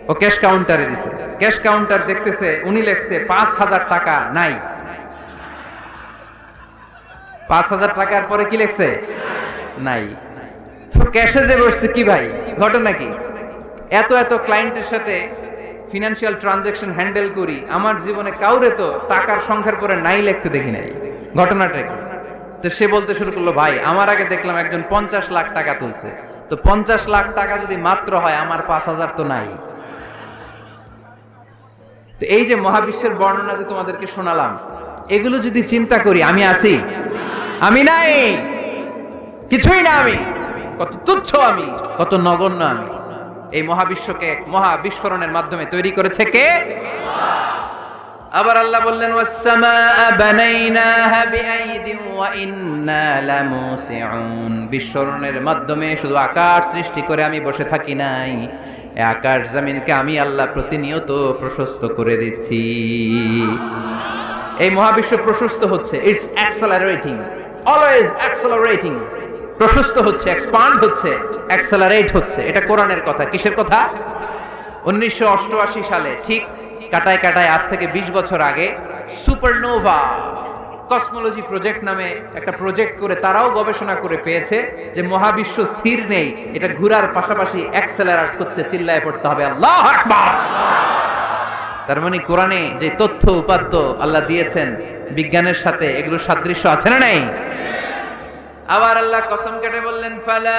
ও ক্যাশ কাউন্টারে দিছে। ক্যাশ কাউন্টার দেখতেছে, উনি লিখছে 5,000 টাকা নাই। 5,000 টাকার পরে কি লিখছে? নাই। তো ক্যাশে যে বসছে, কি ভাই ঘটনা কি? এত এত ক্লায়েন্টের সাথে ফিনান্সিয়াল ট্রানজাকশন হ্যান্ডেল করি, আমার জীবনে কাউরে তো টাকার সংখ্যার পরে নাই লিখতে দেখি নাই, ঘটনাটা কি? তো সে বলতে শুরু করলো, ভাই আমার আগে দেখলাম একজন 50 লাখ টাকা তুলছে, তো 50 লাখ টাকা যদি মাত্র হয়, আমার 5,000 তো নাই। তো এই যে মহাবিশ্বের বর্ণনা যে তোমাদেরকে শোনালাম, এগুলো যদি চিন্তা করি, আমি আছি? আমি নাই, কিছুই না আমি, কত তুচ্ছ আমি, কত নগণ্য আমি। এই মহাবিশ্বকে এক মহা বিস্ফোরণের মাধ্যমে তৈরি করেছে কে? আবার আল্লাহ বললেন, ওয়াস-সামাআ বানাইনাহা বিআইদিন ওয়া ইন্না লামুসিউন। বিস্ফোরণের মাধ্যমে শুধু আকাশ সৃষ্টি করে আমি বসে থাকি নাই, এই আকাশ জমিনকে আমি আল্লাহ প্রতিনিয়ত প্রশস্ত করে দিচ্ছি। এই মহাবিশ্ব প্রশস্ত হচ্ছে, ইটস অ্যাক্সেলারেটিং, অলওয়েজ অ্যাক্সেলারেটিং। প্রশস্ত হচ্ছে, এক্সপান্ড হচ্ছে, অ্যাক্সেলারেট হচ্ছে। এটা কোরআনের কথা। কিসের কথা? 1988 সালে, ঠিক কাটায় কাটায় আজ থেকে 20 বছর আগে, সুপারনোভা কসমোলজি প্রজেক্ট নামে একটা প্রজেক্ট করে তারাও গবেষণা করে পেয়েছে যে মহাবিশ্ব স্থির নেই, এটা ঘোরার পাশাপাশি অ্যাক্সেলারেট হচ্ছে। চিল্লায় পড়তে হবে আল্লাহু আকবার। তার মানে কোরআনে যে তথ্য উপাত্ত আল্লাহ দিয়েছেন বিজ্ঞানের সাথে, এগুলোর সাদৃশ্য আছে না নাই? আবার আল্লাহ কসম কেটে বললেন, ফালা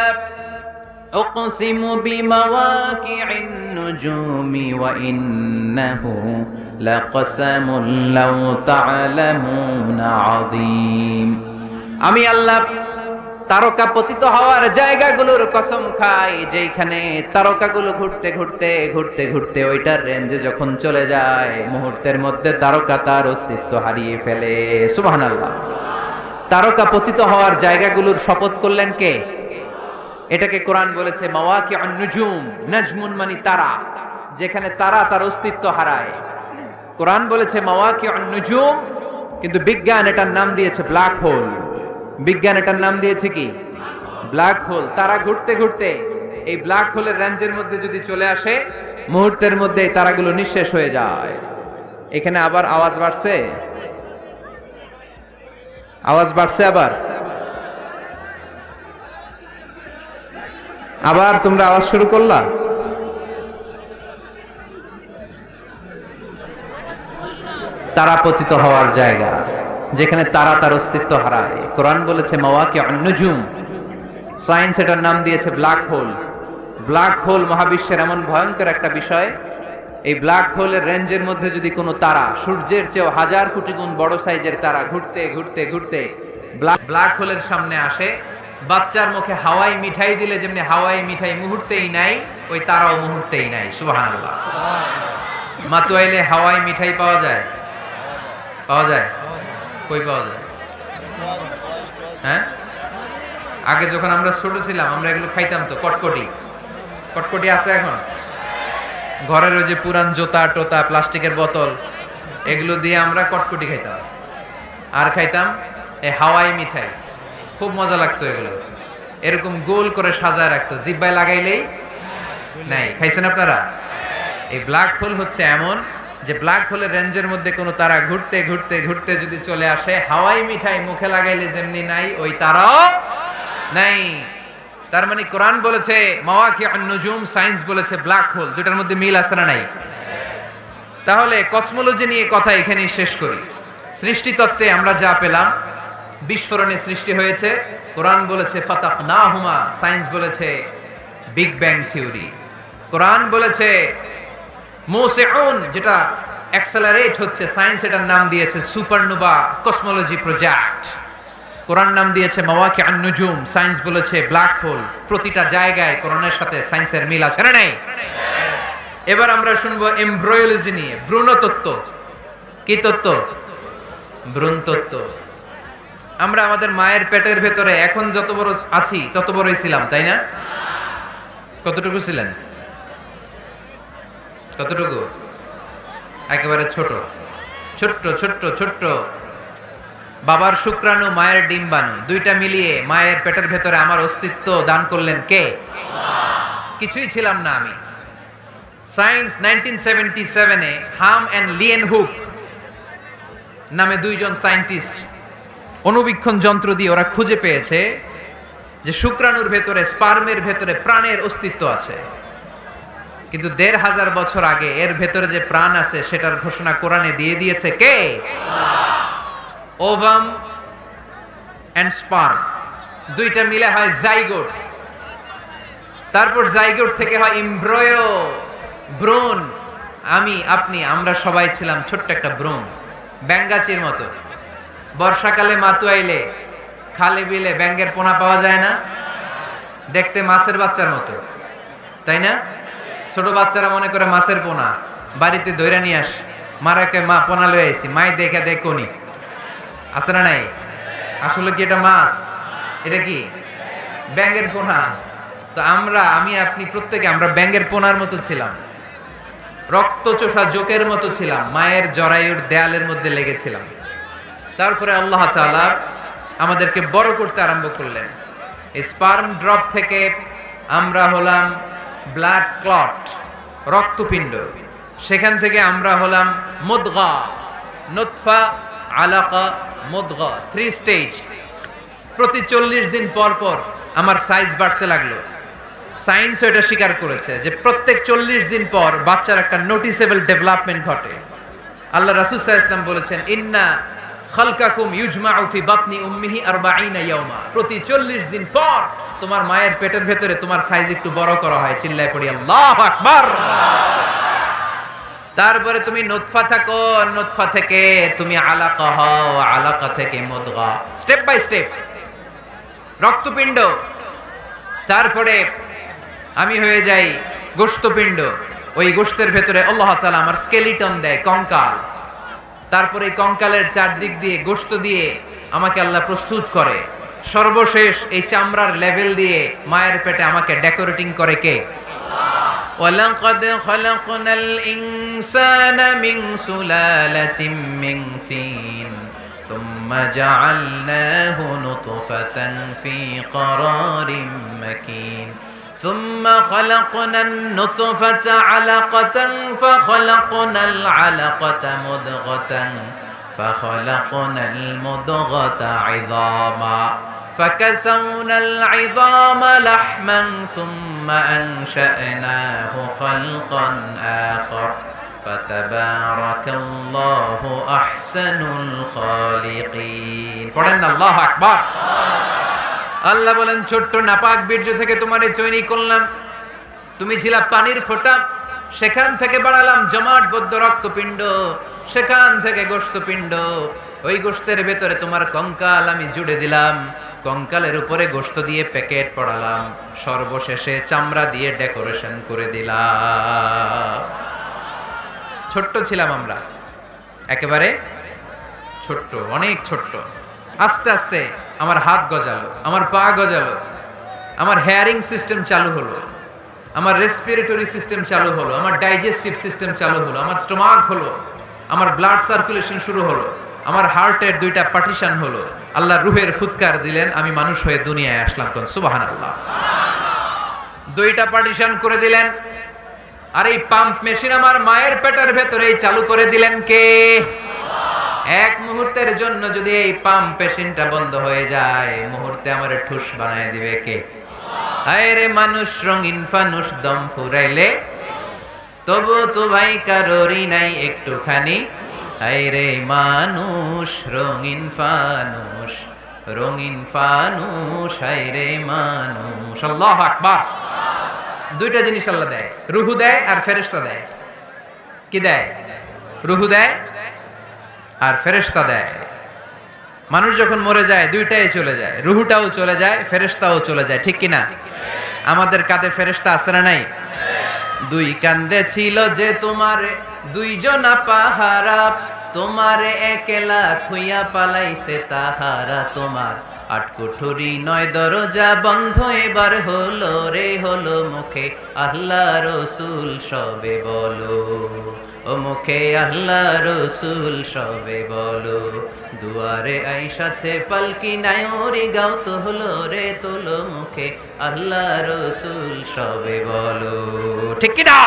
أقسم بمواقع النجوم وإنه لقسم لو تعلمون عظيم আমি আল্লাহ তারকা পতিত হওয়ার জায়গাগুলোর কসম খাই, যেখানে তারকাগুলো ঘুরতে ঘুরতে ঘুরতে ঘুরতে ওইটার রেঞ্জে যখন চলে যায় মুহূর্তের মধ্যে তারকা তার অস্তিত্ব হারিয়ে ফেলে। সুবহানাল্লাহ। তারকা পতিত হওয়ার জায়গাগুলোর শপথ করলেন কে? এটাকে কোরআন বলেছে মাওয়াকিউন নুজুম। নাজমুন মানে তারা, যেখানে তারা তার অস্তিত্ব হারায়। কোরআন বলেছে মাওয়াকিউন নুজুম, কিন্তু বিজ্ঞান এটার নাম দিয়েছে ব্ল্যাক হোল। বিজ্ঞান এটার নাম দিয়েছে কি? Black hole. তারা ঘুরতে ঘুরতে এই ব্ল্যাক হোলের রেঞ্জের মধ্যে যদি চলে আসে মুহূর্তের মধ্যে এই তারাগুলো নিঃশেষ হয়ে যায়। এখানে আবার আওয়াজ বাড়ছে, আওয়াজ বাড়ছে। আবার তোমরা আওয়াজ শুরু করলা। তারা পতিত হওয়ার জায়গা, যেখানে তারা তার অস্তিত্ব হারায়। কোরআন বলেছে মাওয়াকিউন নুজুম। সায়েন্স এটার নাম দিয়েছে ব্ল্যাক হোল। ব্ল্যাক হোল মহাবিশ্বের এমন ভয়ঙ্কর একটা বিষয়, এই ব্ল্যাক হোলের রেঞ্জের মধ্যে যদি কোনো তারা সূর্যের চেয়েও 1000 কোটি গুণ বড় সাইজের তারা ঘুরতে ঘুরতে ঘুরতে ব্ল্যাক হোলের সামনে আসে, বাচ্চার মুখে হাওয়াই মিঠাই দিলে যেমনি হাওয়াই মিঠাই মুহূর্তেই নাই, ওই তারাও মুহূর্তেই নাই। সুবহানাল্লাহ। মাতুয়াইলে হাওয়াই মিঠাই পাওয়া যায়? পাওয়া যায়? কই পাওয়া যায়? হ্যাঁ, আগে যখন আমরা ছোট ছিলাম আমরা এগুলো খাইতাম তো। কটকটি, কটকটি আছে এখন? ঘরের ওই যে পুরান জোতা টোতা প্লাস্টিকের বোতল, এগুলো দিয়ে আমরা কটকটি খাইতাম। আর খাইতাম এই হাওয়াই মিঠাই, খুব মজা লাগতো। এগুলো এরকম গোল করে সাজায় রাখতো, জিব্বায় লাগাইলেই নাই। খাইছেন আপনারা? এই ব্ল্যাক হোল হচ্ছে এমন যে ব্ল্যাক হোলের রেঞ্জের মধ্যে কোনো তারা ঘুরতে ঘুরতে ঘুরতে যদি চলে আসে, হাওয়াই মিঠাই মুখে লাগাইলে যেমনি নাই, ওই তারাও নাই। তার মানে কোরআন বলেছে মাওয়াকিউন নুজুম, সায়েন্স বলেছে ব্ল্যাক হোল। দুটার মধ্যে মিল আছে না নাই? তাহলে কসমোলজি নিয়ে কথা এখানেই শেষ করি। সৃষ্টিতত্ত্বে আমরা যা পেলাম, বিস্ফোরণে সৃষ্টি হয়েছে। কোরআন বলেছে ফাতাকনাহুমা, সায়েন্স বলেছে বিগ ব্যাং থিওরি। কোরআন বলেছে মুসিউন, যেটা অ্যাক্সেলারেট হচ্ছে, সায়েন্স এটার নাম দিয়েছে সুপারনোভা কসমোলজি প্রজেক্ট। কোরআন নাম দিয়েছে মাওয়াকিউন নুজুম, সায়েন্স বলেছে ব্ল্যাক হোল। প্রতিটা জায়গায় কোরআনের সাথে সায়েন্সের মিল আছে না নাই? এবার আমরা শুনবো এমব্রয়োলজি নিয়ে, ভ্রূণতত্ত্ব। কি তত্ত্ব? ভ্রূণতত্ত্ব। আমরা আমাদের মায়ের পেটের ভেতরে এখন যত বড় আছি তত বড়ই ছিলাম, তাই না? কতটুকু ছিলেন? কতটুকু? একেবারে ছোট ছোট্ট ছোট্ট ছোট্ট। বাবার শুক্রাণু মায়ের ডিম্বাণু দুইটা মিলিয়ে মায়ের পেটের ভেতরে আমার অস্তিত্ব দান করলেন কে? কিছুই ছিলাম না আমি। সায়েন্স 1977-এ হাম অ্যান্ড লিয়েন হুক নামে দুইজন সায়েন্টিস্ট অণুবীক্ষণ যন্ত্র দিয়ে ওরা খুঁজে পেয়েছে যে শুক্রাণুর ভেতরে, স্পার্মের ভেতরে প্রাণের অস্তিত্ব আছে। কিন্তু 1500 বছর আগে এর ভেতরে যে প্রাণ আছে সেটার ঘোষণা কোরআনে দিয়ে দিয়েছে কে? ওভাম এন্ড স্পার্ম দুইটা মিলে হয় জাইগোট। তারপর জাইগোট থেকে হয় এমব্রয়ো, ভ্রূণ। আমি, আপনি, আমরা সবাই ছিলাম ছোট্ট একটা ভ্রূণ, ব্যাঙ্গাচির মতো। বর্ষাকালে মাতুয়াইলে খালে বিলে ব্যাঙ্গের পোনা পাওয়া যায় না? দেখতে মাছের বাচ্চার মতো, তাই না? ছোট বাচ্চারা মনে করে মাছের পোনা, বাড়িতে দইরা নিয়ে আস, মারাকে মা পোনা লয়ে আইছি, মাই দেখে দেখ কোনি আছে না নাই? আসলে কি এটা মাছ? এটা কি ব্যাঙ্গের পোনা? তো আমরা, আমি আপনি প্রত্যেকে আমরা ব্যাঙ্গের পোনার মতো ছিলাম, রক্তচোষা জোকের মতো ছিলাম, মায়ের জরায়ুর দেয়ালের মধ্যে লেগেছিলাম। তারপরে আল্লাহ তাআলা আমাদেরকে বড় করতে আরম্ভ করলেন। এই স্পার্ম ড্রপ থেকে আমরা হলাম ব্লাড ক্লট, রক্তপিণ্ড। সেখান থেকে আমরা হলাম মুদগা, নুতফা, আলাকা, মুদগা, 3 স্টেজ। প্রতি 40 দিন পর পর আমার সাইজ বাড়তে লাগলো। সায়েন্স এটা স্বীকার করেছে যে প্রত্যেক 40 দিন পর বাচ্চার একটা নোটিসেবল ডেভেলপমেন্ট ঘটে। আল্লাহ রাসূল সাল্লাল্লাহু আলাইহি ওয়াসাল্লাম বলেছেন, ইন্না খালকাকুম ইউজমাউ ফি বাতনি উম্মিহি 40 ইয়াওমা, প্রতি 40 দিন পর তোমার মায়ের পেটের ভেতরে তোমার সাইজ একটু বড় করা হয়। চিল্লায় পড়ি আল্লাহু আকবার। তারপরে তুমি নুতফা থাকো, নুতফা থেকে তুমি আলাকা হও, আলাকা থেকে মুদগা, স্টেপ বাই স্টেপ রক্তপিণ্ড, তারপরে আমি হয়ে যাই গোশতপিণ্ড। ওই গোশতের ভেতরে আল্লাহ তাআলা আমার স্কেলিটন দেয়, কঙ্কাল। তারপরে এই কঙ্কালের চারদিক দিয়ে গোশত দিয়ে আমাকে আল্লাহ প্রস্তুত করে। সর্বশেষ এই চামড়ার লেভেল দিয়ে মায়ের পেটে আমাকে ডেকোরেটিং করে কে? وَلَقَدْ خَلَقْنَا الْإِنسَانَ مِنْ سُلَالَةٍ مِنْ طِينٍ ثُمَّ جَعَلْنَاهُ نُطْفَةً فِي قَرَارٍ مَكِينٍ ثُمَّ خَلَقْنَا النُّطْفَةَ عَلَقَةً فَخَلَقْنَا الْعَلَقَةَ مُضْغَةً فَخَلَقْنَا الْمُضْغَةَ عِظَامًا فكسونا العظام لحما ثم أنشأناه خلقا آخر فتبارك الله أحسن الخالقين পড়েন আল্লাহু আকবার। আল্লাহ বলেন ছোট্ট নাপাক বীর্য থেকে তোমারে তৈরি করলাম, তুমি ছিলা পানির ফোঁটা, সেখান থেকে বাড়ালাম জমাটবদ্ধ রক্তপিণ্ড, সেখান থেকে গোশতপিণ্ড, ওই গোশতের ভেতরে তোমার কঙ্কাল আমি জুড়ে দিলাম, কঙ্কালের উপরে গোশত দিয়ে প্যাকেট পড়ালাম, সর্বশেষে চামড়া দিয়ে ডেকোরেশন করে দিলাম। ছোট্ট ছিলাম আমরা, একেবারে ছোট্ট, অনেক ছোট্ট। আস্তে আস্তে আমার হাত গজালো, আমার পা গজালো, আমার হেয়ারিং সিস্টেম চালু হলো, আমার রেসপিরেটরি সিস্টেম চালু হলো, আমার ডাইজেস্টিভ সিস্টেম চালু হলো, আমার স্টোমাক হলো, আমার ব্লাড সার্কুলেশন শুরু হলো, আমার হার্টের দুইটা পার্টিশন হলো, আল্লাহ রুহের ফুৎকার দিলেন, আমি মানুষ হয়ে দুনিয়ায় আসলাম। কোন সুবহানাল্লাহ। দুইটা পার্টিশন করে দিলেন। আর এই পাম্প মেশিন আমার মায়ের পেটের ভেতরেই চালু করে দিলেন কে? এক মুহূর্তের জন্য যদি এই পাম্প মেশিনটা বন্ধ হয়ে যায়, মুহূর্তে আমারে ঠুস বানায় দিবে কে? আরে মানুষ রঙিন ফানুস, দম ফুরাইলে তবু তো ভাই কারোরই নাই একটুখানি। আরে মানুষ রঙিন ফানুস, রঙিন ফানুস, আরে মানুষ। আল্লাহু আকবার। দুইটা জিনিস আল্লাহ দেয়, রুহু দেয় আর ফেরেশতা দেয়। কি দেয়? রুহু দেয় আর ফেরেশতা দেয়। মানুষ যখন মরে যায় দুইটাই চলে যায়, রুহুটাও চলে যায়, ফেরেশতাও চলে যায়, ঠিক কিনা? আমাদের কাঁধে ফেরেশতা আছে না নাই? দুই কান্দে ছিল যে তোমারে দুইজনা পাহারা, তোমারে একলা থুইয়া পালাইছে তাহারা, তোমার আটকুঠুরি নয় দরজা বন্ধ এবার হলো রে, হলো মুখে আল্লাহ রসুল সবে বলো, ও মুখে আল্লাহ রসুল সবে বলো, দুয়ারে আইসাছে পালকি নায়রি গাও তো হলো রে, তোলো মুখে আল্লাহ রসুল সবে বলো, ঠিক কি না?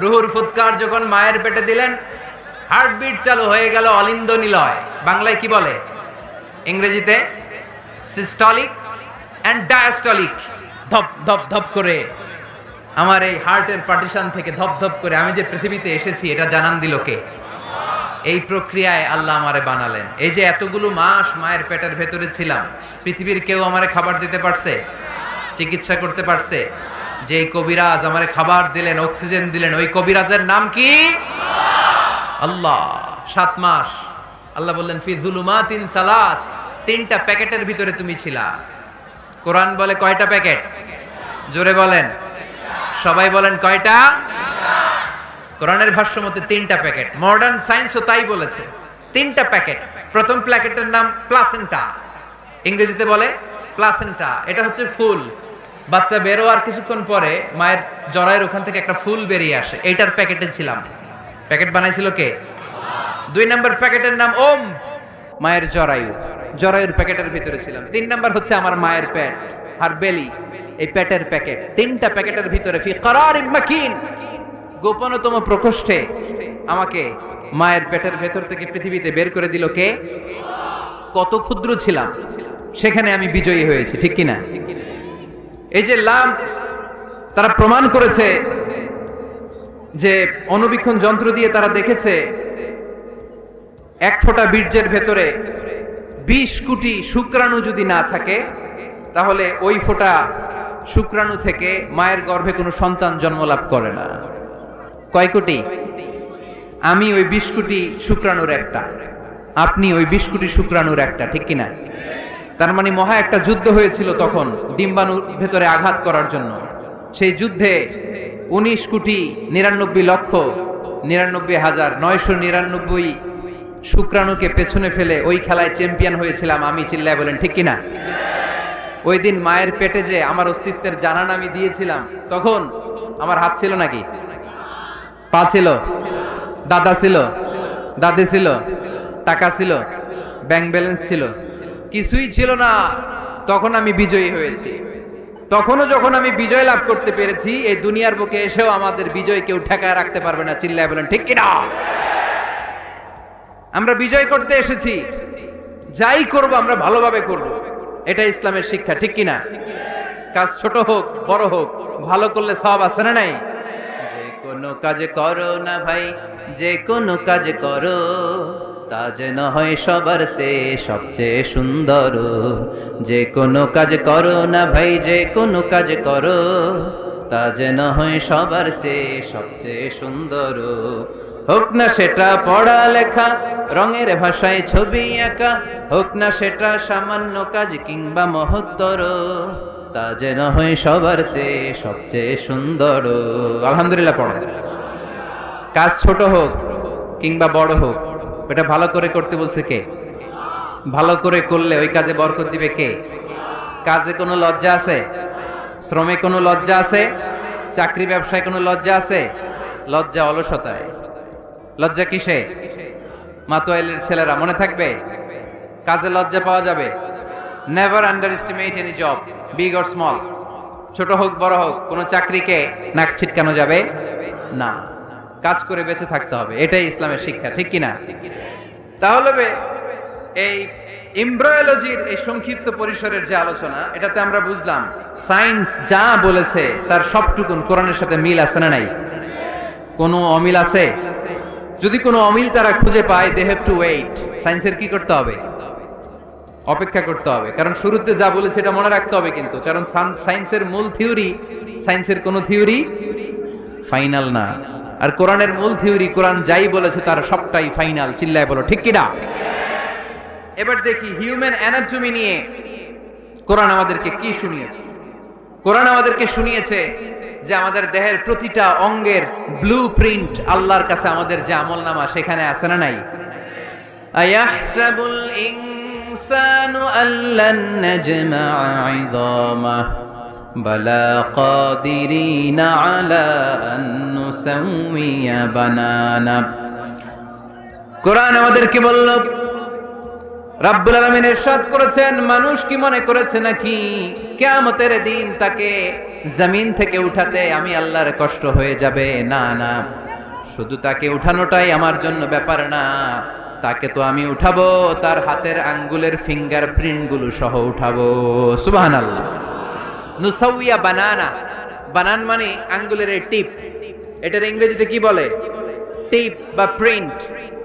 রুহুর ফুৎকার যখন মায়ের পেটে দিলেন, হার্টবিট চালু হয়ে গেল, অলিন্দ নিলয়। বাংলায় কি বলে? ইংরেজিতে সিস্টলিক এন্ড ডায়াস্টলিক। ধপ ধপ ধপ করে আমার এই হার্টের পার্টিশন থেকে ধপ ধপ করে আমি যে পৃথিবীতে এসেছি এটা জানান দিল কে? এই প্রক্রিয়ায় আল্লাহ আমারে বানালেন। এই যে এতগুলো মাস মায়ের পেটের ভেতরে ছিলাম, পৃথিবীর কেউ আমারে খাবার দিতে পারছে? চিকিৎসা করতে পারছে? যে কবিরাজ আমারে খাবার দিলেন, অক্সিজেন দিলেন, ওই কবিরাজের নাম কি? আল্লাহ। 7 মাস আল্লাহ বললেন ফি যুলুমাতিন সালাস, 3টা প্যাকেটের ভিতরে তুমি ছিলা। কোরআন বলে কয়টা প্যাকেট? জোরে বলেন, সবাই বলেন কয়টা? কোরআনের ভাষ্য মতে 3টা প্যাকেট। মডার্ন সায়েন্সও তাই বলেছে, 3টা প্যাকেট। প্রথম প্যাকেটের নাম প্লাসেন্টা, ইংরেজিতে বলে প্লাসেন্টা। এটা হচ্ছে ফুল, বাচ্চা বেরো আর কিছুক্ষণ পরে মায়ের জরায়ের ওখান থেকে একটা ফুল বেরিয়ে আসে, এইটার প্যাকেটে ছিলাম। প্যাকেট বানাইছিল কে? 2 নম্বর প্যাকেটের নাম ওম, মায়ের জরায়ু, জরায়ুর প্যাকেটের ভিতরে ছিলাম। 3 নম্বর হচ্ছে আমার মায়ের পেট, আর বেলি, এই পেটের প্যাকেট। 3টা প্যাকেটের ভিতরে ফি করারিম মাকিন, গোপনতম প্রকোষ্ঠে আমাকে মায়ের পেটের ভেতর থেকে পৃথিবীতে বের করে দিল কে? কত ক্ষুদ্র ছিলাম, সেখানে আমি বিজয়ী হয়েছি, ঠিক কিনা? এই যে লাম, তারা প্রমাণ করেছে যে অণুবীক্ষণ যন্ত্র দিয়ে তারা দেখেছে এক ফোঁটা বীর্যের ভেতরে 20 কোটি শুক্রাণু যদি না থাকে, তাহলে ওই ফোঁটা শুক্রাণু থেকে মায়ের গর্ভে কোনো সন্তান জন্ম লাভ করে না। কয় কোটি? আমি ওই 20 কোটি শুক্রাণুর একটা, আপনি ওই 20 কোটি শুক্রাণুর একটা, ঠিক কিনা? তার মানে মহা একটা যুদ্ধ হয়েছিল তখন ডিম্বাণুর ভেতরে আঘাত করার জন্য। সেই যুদ্ধে 19,99,99,999 শুক্রাণুকে পেছনে ফেলে ওই খেলায় চ্যাম্পিয়ন হয়েছিলাম আমি, চিল্লায় বলেন ঠিক কিনা? ওই দিন মায়ের পেটে যে আমার অস্তিত্বের জানান আমি দিয়েছিলাম, তখন আমার হাত ছিল নাকি? পা ছিল? দাদা ছিল? দাদি ছিল? টাকা ছিল? ব্যাংক ব্যালেন্স ছিল? কিছুই ছিল না। তখন আমি বিজয়ী হয়েছি। তখনও যখন আমি বিজয় লাভ করতে পেরেছি, এই দুনিয়ার বুকে এসেও আমাদের বিজয় কেউ ঠেকায় রাখতে পারবে না, চিল্লায় বলেন ঠিক কিনা? আমরা বিজয় করতে এসেছি, যাই করব আমরা ভালোভাবে করব, এটা ইসলামের শিক্ষা, ঠিক কিনা? কাজ ছোট হোক বড় হোক, ভালো করলে সওয়াব আছে না নাই? যে কোনো কাজ করো না ভাই, যে কোনো কাজ করো, তা যেন হয় সবার চেয়ে সবচেয়ে সুন্দর। যে কোনো কাজ করো না ভাই, যে কোনো কাজ করো, তা যেন হয় সবার চেয়ে সবচেয়ে সুন্দর। হোক না সেটা পড়ালেখা, রঙের ভাষায় ছবি আঁকা, হোক না সেটা সামান্য কাজ কিংবা মহত্তর, তা যেন হয় সবার চেয়ে সবচেয়ে সুন্দর। আলহামদুলিল্লাহ পড়ো। কাজ ছোট হোক কিংবা বড় হোক, এটা ভালো করে করতে বলছে কে? ভালো করে করলে ওই কাজে বরকত দিবে কে? কাজে কোনো লজ্জা আছে? শ্রমে কোনো লজ্জা আছে? চাকরি ব্যবসায় কোনো লজ্জা আছে? লজ্জা অলসতায়। লজ্জা কিসে? মাতোয়াইলের ছেলেরা মনে থাকবে, কাজে লজ্জা পাওয়া যাবে। Never under estimate any job, big or small. ছোট হোক বড় হোক, কোনো চাকরিকে নাক ছিটকানো যাবে না। কাজ করে বেঁচে থাকতে হবে, এটাই ইসলামের শিক্ষা, ঠিক কিনা? তাহলে এই এমব্রায়োলজির এই সংক্ষিপ্ত পরিসরের যে আলোচনা, এটাতে আমরা বুঝলাম সায়েন্স যা বলেছে তার সবটুকুন কোরআনের সাথে মিল আছে না নাই? কোনো অমিল আছে? যদি কোনো অমিল তারা খুঁজে পায়, দে হ্যাভ টু ওয়েট। সায়েন্সের কি করতে হবে? অপেক্ষা করতে হবে। কারণ শুরুতে যা বলেছে এটা মনে রাখতে হবে কিন্তু, কারণ সায়েন্সের মূল থিওরি, সায়েন্সের কোনো থিওরি ফাইনাল না। আর কোরআনের মূল থিওরি, কোরআন যাই বলেছে তার সবটাই ফাইনাল, চিল্লায় বলো ঠিক কিনা? এবার দেখি হিউম্যান অ্যানাটমি নিয়ে কোরআন আমাদেরকে কি শুনিয়েছে। কোরআন আমাদেরকে শুনিয়েছে যে আমাদের দেহের প্রতিটা অঙ্গের ব্লু প্রিন্ট আল্লাহর কাছে আমাদের যে আমলনামা সেখানে আছে না নাই? আয়াহসাবুল ইনসানু আল্লান নাজমা'a 'idhamah বালা কাদিরিনা আলা আন নুসাউইয়া বানানা। কোরআন আমাদেরকে বলল, রাব্বুল আলামিন ইরশাদ করেছেন, মানুষ কি মনে করেছে নাকি কিয়ামতের দিন তাকে জমিন থেকে উঠাতে আমি আল্লাহর কষ্ট হয়ে যাবে? না না, শুধু তাকে উঠানোটাই আমার জন্য ব্যাপার না, তাকে তো আমি উঠাবো তার হাতের আঙ্গুলের ফিঙ্গারপ্রিন্ট গুলো সহ উঠাবো। সুবহানাল্লাহ। নুসাউইয়া বানানা, বানান মানে আঙ্গুলের এই টিপ, এটার ইংরেজিতে কি বলে? টিপ বা প্রিন্ট,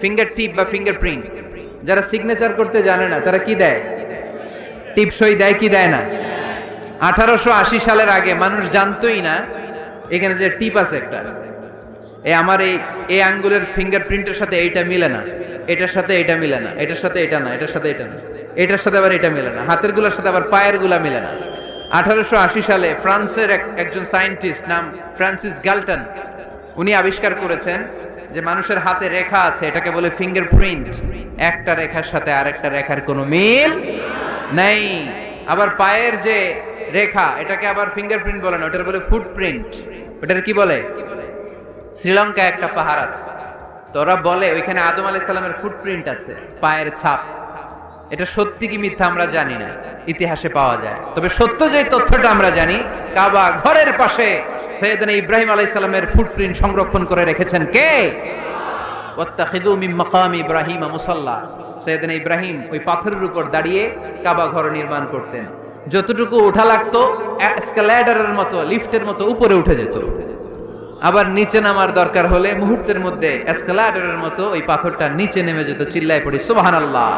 ফিঙ্গার টিপ বা ফিঙ্গারপ্রিন্ট। যারা সিগনেচার করতে জানে না তারা কি দেয়? টিপ সই দেয় কি দেয় না? 1880 সালের আগে মানুষ জানতোই না এখানে যে টিপ আছে একটা, আমার এই আঙ্গুলের ফিঙ্গারপ্রিন্টের সাথে এইটা মিলে না, এটার সাথে এটা মিলে না, এটার সাথে এটা না, এটার সাথে এটা না, এটার সাথে আবার এটা মিলে না, হাতের গুলার সাথে আবার পায়ের গুলা মিলে না। 1880 সালে ফ্রান্সের একজন সায়েন্টিস্ট নাম ফ্রান্সিস গালটন, উনি আবিষ্কার করেছেন যে মানুষের হাতে রেখা আছে, এটাকে বলে ফিঙ্গারপ্রিন্ট। একটা রেখার সাথে আরেকটা রেখার কোনো মিল নাই। আবার পায়ের যে রেখা, এটাকে আবার ফিঙ্গারপ্রিন্ট বলে না, ওটার বলে ফুটপ্রিন্ট। ওটার কি বলে? শ্রীলঙ্কা একটা পাহাড় আছে, তো ওরা বলে ওইখানে আদম আলাইহিস সালামের ফুটপ্রিন্ট আছে, পায়ের ছাপ। এটা সত্যি কি মিথ্যা আমরা জানি না, ইতিহাসে পাওয়া যায়। তবে সত্য যে তথ্যটা আমরা জানি, কাবা ঘরের পাশে সাইয়েদনা ইব্রাহিম আলাইহিস সালামের ফুটপ্রিন্ট সংরক্ষণ করে রেখেছেন কে? ওয়াত্তাখিযু মিন মাকামি ইব্রাহিম মুসাল্লা। সাইয়েদনা ইব্রাহিম ওই পাথরের উপর দাঁড়িয়ে কাবা ঘর নির্মাণ করতেন। যতটুকু ওঠা লাগতো এসকালেটরের মতো, লিফটের মতো উপরে উঠে যেত। আবার নিচে নামার দরকার হলে মুহূর্তের মধ্যে এসকালেটরের মতো ওই পাথরটা নিচে নেমে যেত, চিল্লায় পড়ি সুবহানাল্লাহ।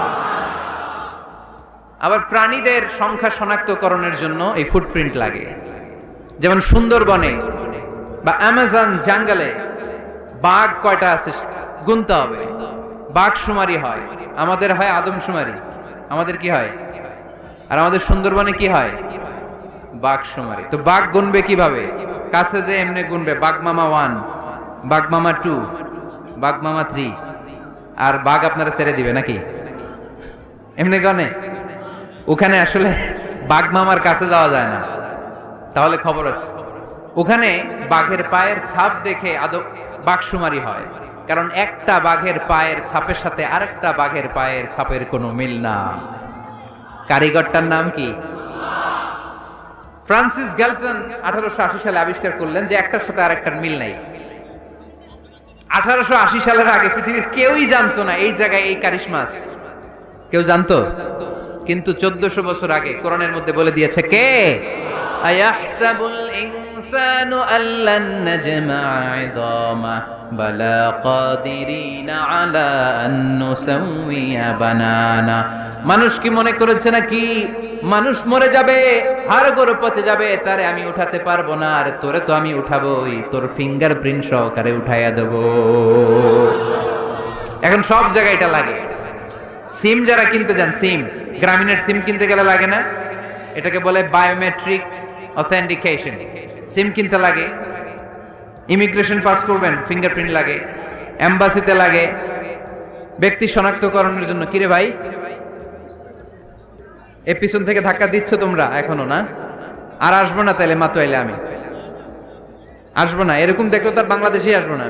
আবার প্রাণীদের সংখ্যা শনাক্তকরণের জন্য এই ফুটপ্রিন্ট লাগে। যেমন সুন্দরবনে বা অ্যামাজন জঙ্গলে বাঘ কয়টা আছে গুনতে হবে। বাঘ শুমারি হয়, আমাদের হয় আদমশুমারি। আমাদের কি হয়? আর আমাদের সুন্দরবনে কি হয়? বাঘ শুমারি। তো বাঘ গুনবে কিভাবে? কাছে যে এমনি গুনবে, বাঘ মামা 1, বাঘ মামা 2, বাঘ মামা 3, আর বাঘ আপনারা ছেড়ে দিবে নাকি? এমনি গনে? ওখানে আসলে বাঘ মামার কাছে যাওয়া যায় না, তাহলে খবর আছে। ওখানে বাঘের পায়ের ছাপ দেখে বাঘ শুমারি হয়, কারণ একটা বাঘের পায়ের ছাপের সাথে আরেকটা বাঘের পায়ের ছাপের কোনো মিল না। কারিগরটার নাম কি? ফ্রান্সিস গ্যালটন 1880 সালে আবিষ্কার করলেন যে একটার সাথে আরেকটার মিল নাই। 1880 সালের আগে পৃথিবীর কেউই জানতো না এই জায়গায় এই কারিশমা আছে। কেউ জানতো? কিন্তু 1400 বছর আগে কোরআনের মধ্যে বলে দিয়েছে কে? আয়াহসাবুল ইনসানু আল্লান নাজমা'a 'idama বালা কাদিরিনা আলা আন নুসাউইয়া বানানা। মানুষ কি মনে করেছে নাকি মানুষ মরে যাবে, হাড়গোড় পচে যাবে, তারে আমি উঠাতে পারবো না? আর তোরে তো আমি উঠাবোই, তোর ফিঙ্গারপ্রিন্ট সহকারে উঠাইয়া দেব। এখন সব জায়গায় এটা লাগে। সিম যারা কিনতে যান, সিম গ্রামীণের সিম কিনতে গেলে লাগে না? এটাকে বলে বায়োমেট্রিক অথেন্টিকেশন। সিম কিনতে লাগে, ইমিগ্রেশন পাস করবেন ফিঙ্গারপ্রিন্ট লাগে, এম্বাসিতে লাগে, ব্যক্তি শনাক্তকরণের জন্য। কিরে ভাই, এ পিছন থেকে ধাক্কা দিচ্ছ তোমরা এখনো না? আর আসবো না তাইলে মাতো আইলে আমি আসবো না। এরকম দেখলে তার বাংলাদেশেই আসবো না।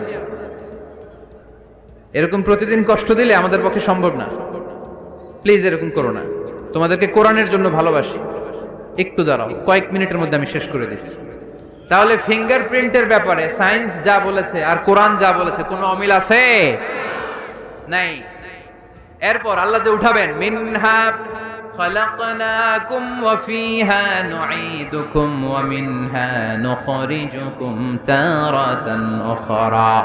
এরকম প্রতিদিন কষ্ট দিলে আমাদের পক্ষে সম্ভব না। প্লিজ এরকম করো না। তোমাদেরকে কোরআনের জন্য ভালোবাসি। একটু দাঁড়াও, কয়েক মিনিটের মধ্যে আমি শেষ করে দিচ্ছি। তাহলে ফিঙ্গারপ্রিন্টের ব্যাপারে সায়েন্স যা বলেছে আর কোরআন যা বলেছে কোনো অমিল আছে? নাই। এরপর আল্লাহ যে উঠাবেন, মিনহা খালাকনাকুম ওয়া ফিহা নুঈদুকুম ওয়া মিনহা নুখরিজুকুম তারাতান উখরা।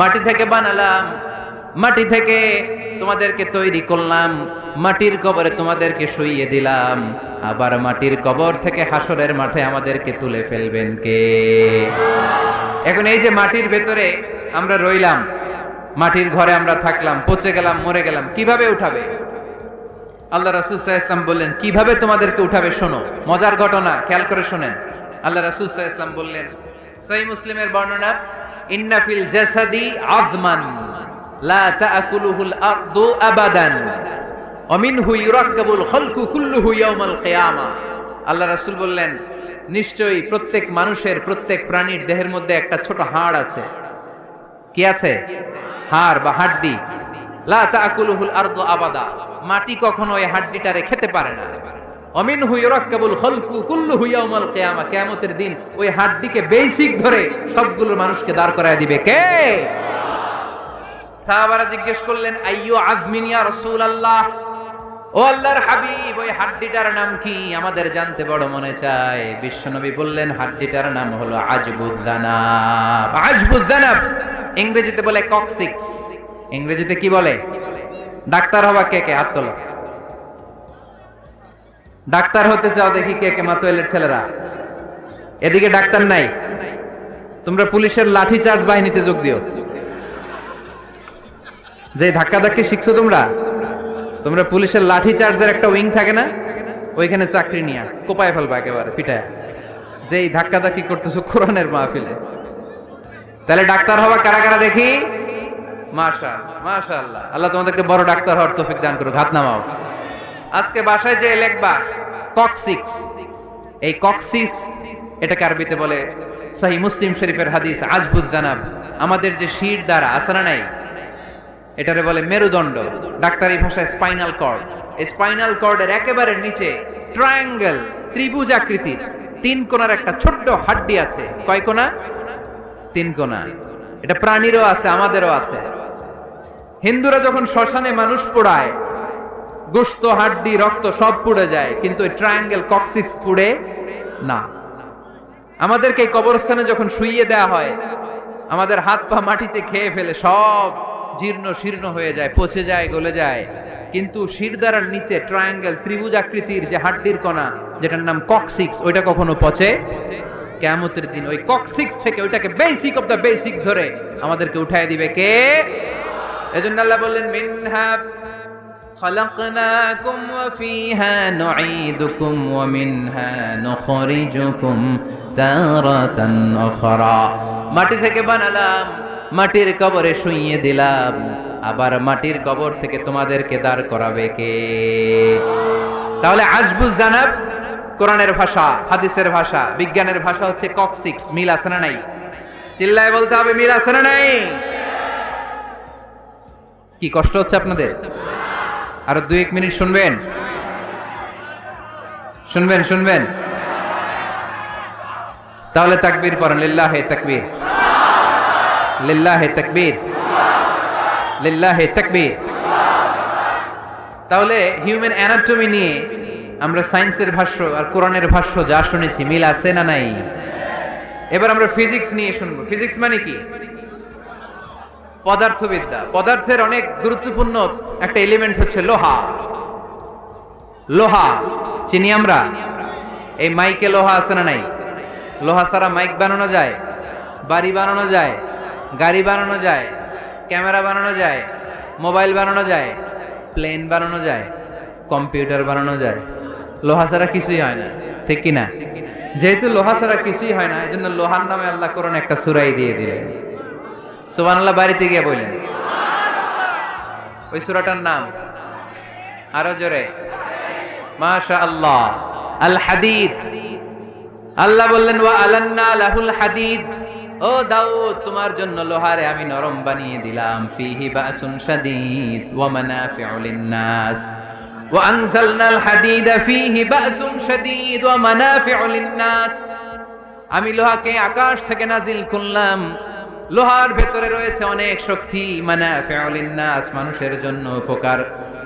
মাটি থেকে বানালাম, মাটি থেকে তোমাদেরকে তৈরি করলাম, মাটির কবরে তোমাদেরকে শুইয়ে দিলাম, আবার মাটির কবর থেকে হাসরের মাঠে আমাদেরকে তুলে ফেলবেন কে? এখন এই যে মাটির ভেতরে আমরা রইলাম, মাটির ঘরে আমরা থাকলাম, পচে গেলাম, মরে গেলাম, কিভাবে উঠাবে? আল্লাহ রাসূল সাল্লাল্লাহু আলাইহি ওয়াসাল্লাম বললেন কিভাবে তোমাদেরকে উঠাবে শোনো। মজার ঘটনা, খেয়াল করে শোনেন। আল্লাহ রাসূল সাল্লাল্লাহু আলাইহি ওয়াসাল্লাম বললেন, সহিহ মুসলিমের বর্ণনা, ইন্না ফিল জাসাদি আযমান লা তাআকুলুহুল আরদু আবাদান ওয়া মিনহু ইউরাক্কাবুল খালকু কুল্লুহু ইয়াউমাল কিয়ামা। আল্লাহ রাসূল বললেন, নিশ্চয়ই প্রত্যেক মানুষের, প্রত্যেক প্রাণীর দেহের মধ্যে একটা ছোট হাড় আছে। কি আছে? হাড় বা হাড্ডি। লা তাআকুলুহুল আরদু আবাদা, মাটি কখনো ওই হাড্ডিটারে খেতে পারে না। ওয়া মিনহু ইউরাক্কাবুল খালকু কুল্লুহু ইয়াউমাল কিয়ামা, কিয়ামতের দিন ওই হাড্ডিকে বেসিক ধরে সবগুলো মানুষকে দাঁড় করায় দিবে কে? সাহাবারা জিজ্ঞেস করলেন, আইয়ু আযমিন ইয়া রাসূলুল্লাহ, ও আল্লাহর হাবিব ওই হাড্ডিটার নাম কি? আমাদের জানতে বড় মনে চায়। বিশ্বনবী বললেন, হাড্ডিটার নাম হলো আজবুজ জানাব। আজবুজ জানাব ইংরেজিতে বলে কক্সিক্স। ইংরেজিতে কি বলে? ডাক্তার হবা কে কে? হাত তোলো। ডাক্তার হতে চাও দেখি কে কে? মাতোয়েলের ছেলেরা এদিকে ডাক্তার নাই, তোমরা পুলিশের লাঠি চার্জ বাহিনীতে যোগ দিও। যে ধাক্কা ধাক্কি শিখছো তোমরা, তোমরা পুলিশের লাঠি চার্জের একটা উইং থাকে না, ওইখানে চাকরি নিয়ে কোপায় ফেলবা একেবারে পিটায়, যেই ধাক্কা ধাক্কি করতেছো কোরআনের মাহফিলে। তাহলে ডাক্তার হওয়া কারা কারা দেখি? মাশাআল্লাহ, মাশাআল্লাহ। আল্লাহ তোমাদেরকে বড় ডাক্তার হওয়ার তৌফিক দান করুক। হাত নামাও। আজকে বাসায় যে লিখবা কক্সিক্স, এই কক্সিক্স এটাকে আরবিতে বলে, সহিহ মুসলিম শরীফের হাদিস, আজবুজ জানাব। আমাদের যে শির দ্বারা আছে না নাই, এটারে বলে মেরুদণ্ড, ডাক্তারি ভাষায় স্পাইনাল কর্ড। এই স্পাইনাল কর্ডের একেবারে নিচে ট্রায়াঙ্গেল, ত্রিভুজ আকৃতির 3 কোণার একটা ছোট্ট হাড্ডি আছে। কয় কোণা? 3 কোণা। এটা প্রাণীরও আছে, আমাদেরও আছে। হিন্দুরা যখন শ্মশানে মানুষ পোড়ায়, গোশত, হাড্ডি, রক্ত সব পুড়ে যায়, কিন্তু ওই ট্রায়াঙ্গেল কক্সিক্স পুড়ে না। আমাদেরকে এই কবরস্থানে যখন শুইয়ে দেওয়া হয়, আমাদের হাত পা মাটিতে খেয়ে ফেলে, সব জীর্ণ শীর্ণ হয়ে যায়, পচে যায়, গলে যায়। কিন্তু শিরদাঁড়ার নিচে ট্রায়াঙ্গেল, ত্রিভুজ আকৃতির যে হাড্ডির কণা, যেটার নাম কক্সিক্স, ওইটা কখনো পচে? কিয়ামতের দিন ওই কক্সিক্স থেকে ওইটাকে বেসিক অফ দ্য বেসিক্স ধরে আমাদেরকে উঠায় দিবে কে? এজন্য আল্লাহ বললেন মিনহা খালাকনাকুম ওয়া ফিহা নুঈদুকুম ওয়া মিনহা নুখরিজুকুম তারাতান উখরা। মাটি থেকে বানালাম, মাটির কবরে শুইয়ে দিলাম, আবার মাটির কবর থেকে তোমাদেরকে দাঁড় করাবে কে? তাহলে আজবুজ জানাব কোরআনের ভাষা, হাদিসের ভাষা, বিজ্ঞানের ভাষা হচ্ছে কক্সিক্স। মিল আছে না নাই? চিল্লায় বলতে হবে, মিল আছে না নাই? কি কষ্ট হচ্ছে আপনাদের? আরো 2-1 মিনিট শুনবেন? শুনবেন শুনবেন? তাহলে তাকবীর পড়েন, লিল্লাহে তাকবীর, লিল্লাহে তাকবীর, লিল্লাহে তাকবীর। তাহলে হিউম্যান অ্যানাটমি নিয়ে আমরা সায়েন্সের ভাষ্য আর কোরআনের ভাষ্য যা শুনেছি, মিল আছে না নাই? এবার আমরা ফিজিক্স নিয়ে শুনবো। ফিজিক্স মানে কি? পদার্থবিদ্যা। পদার্থের অনেক গুরুত্বপূর্ণ একটা এলিমেন্ট হচ্ছে লোহা। লোহা চিনি আমরা। এই মাইকে লোহা আছে না নাই? লোহা ছাড়া মাইক বানানো যায়, বাড়ি বানানো যায়, গাড়ি বানানো যায়, ক্যামেরা বানানো যায়, মোবাইল বানানো যায়, প্লেন বানানো যায়, কম্পিউটার বানানো যায়। লোহা ছাড়া কিছুই হয় না, ঠিক কি না? যেহেতু লোহা ছাড়া কিছুই হয় না, এজন্য লোহার নামে আল্লাহ কোরআনে একটা সূরাই দিয়ে দিলেন। সুবহানাল্লাহ বাড়িতে গিয়ে বললেন। ওই সূরাটার নাম আরো জোরে, মাশাআল্লাহ, আল হাদিদ। আল্লাহ বললেন ওয়া আলান্না লাহুল হাদিদ, ও দাউদ তোমার জন্য লোহারে আমি নরম বানিয়ে দিলাম। ফিহি বাসুন শাদীদ ওয়া মানাফিউ লিন-নাস ওয়া আনজালনাল হাদিদা ফিহি বাসুন শাদীদ ওয়া মানাফিউ লিন-নাস। আমি লোহাকে আকাশ থেকে নাজিল করলাম, লোহার ভেতরে রয়েছে অনেক শক্তি। মানাফিউ লিন-নাস, মানুষের জন্য উপকার।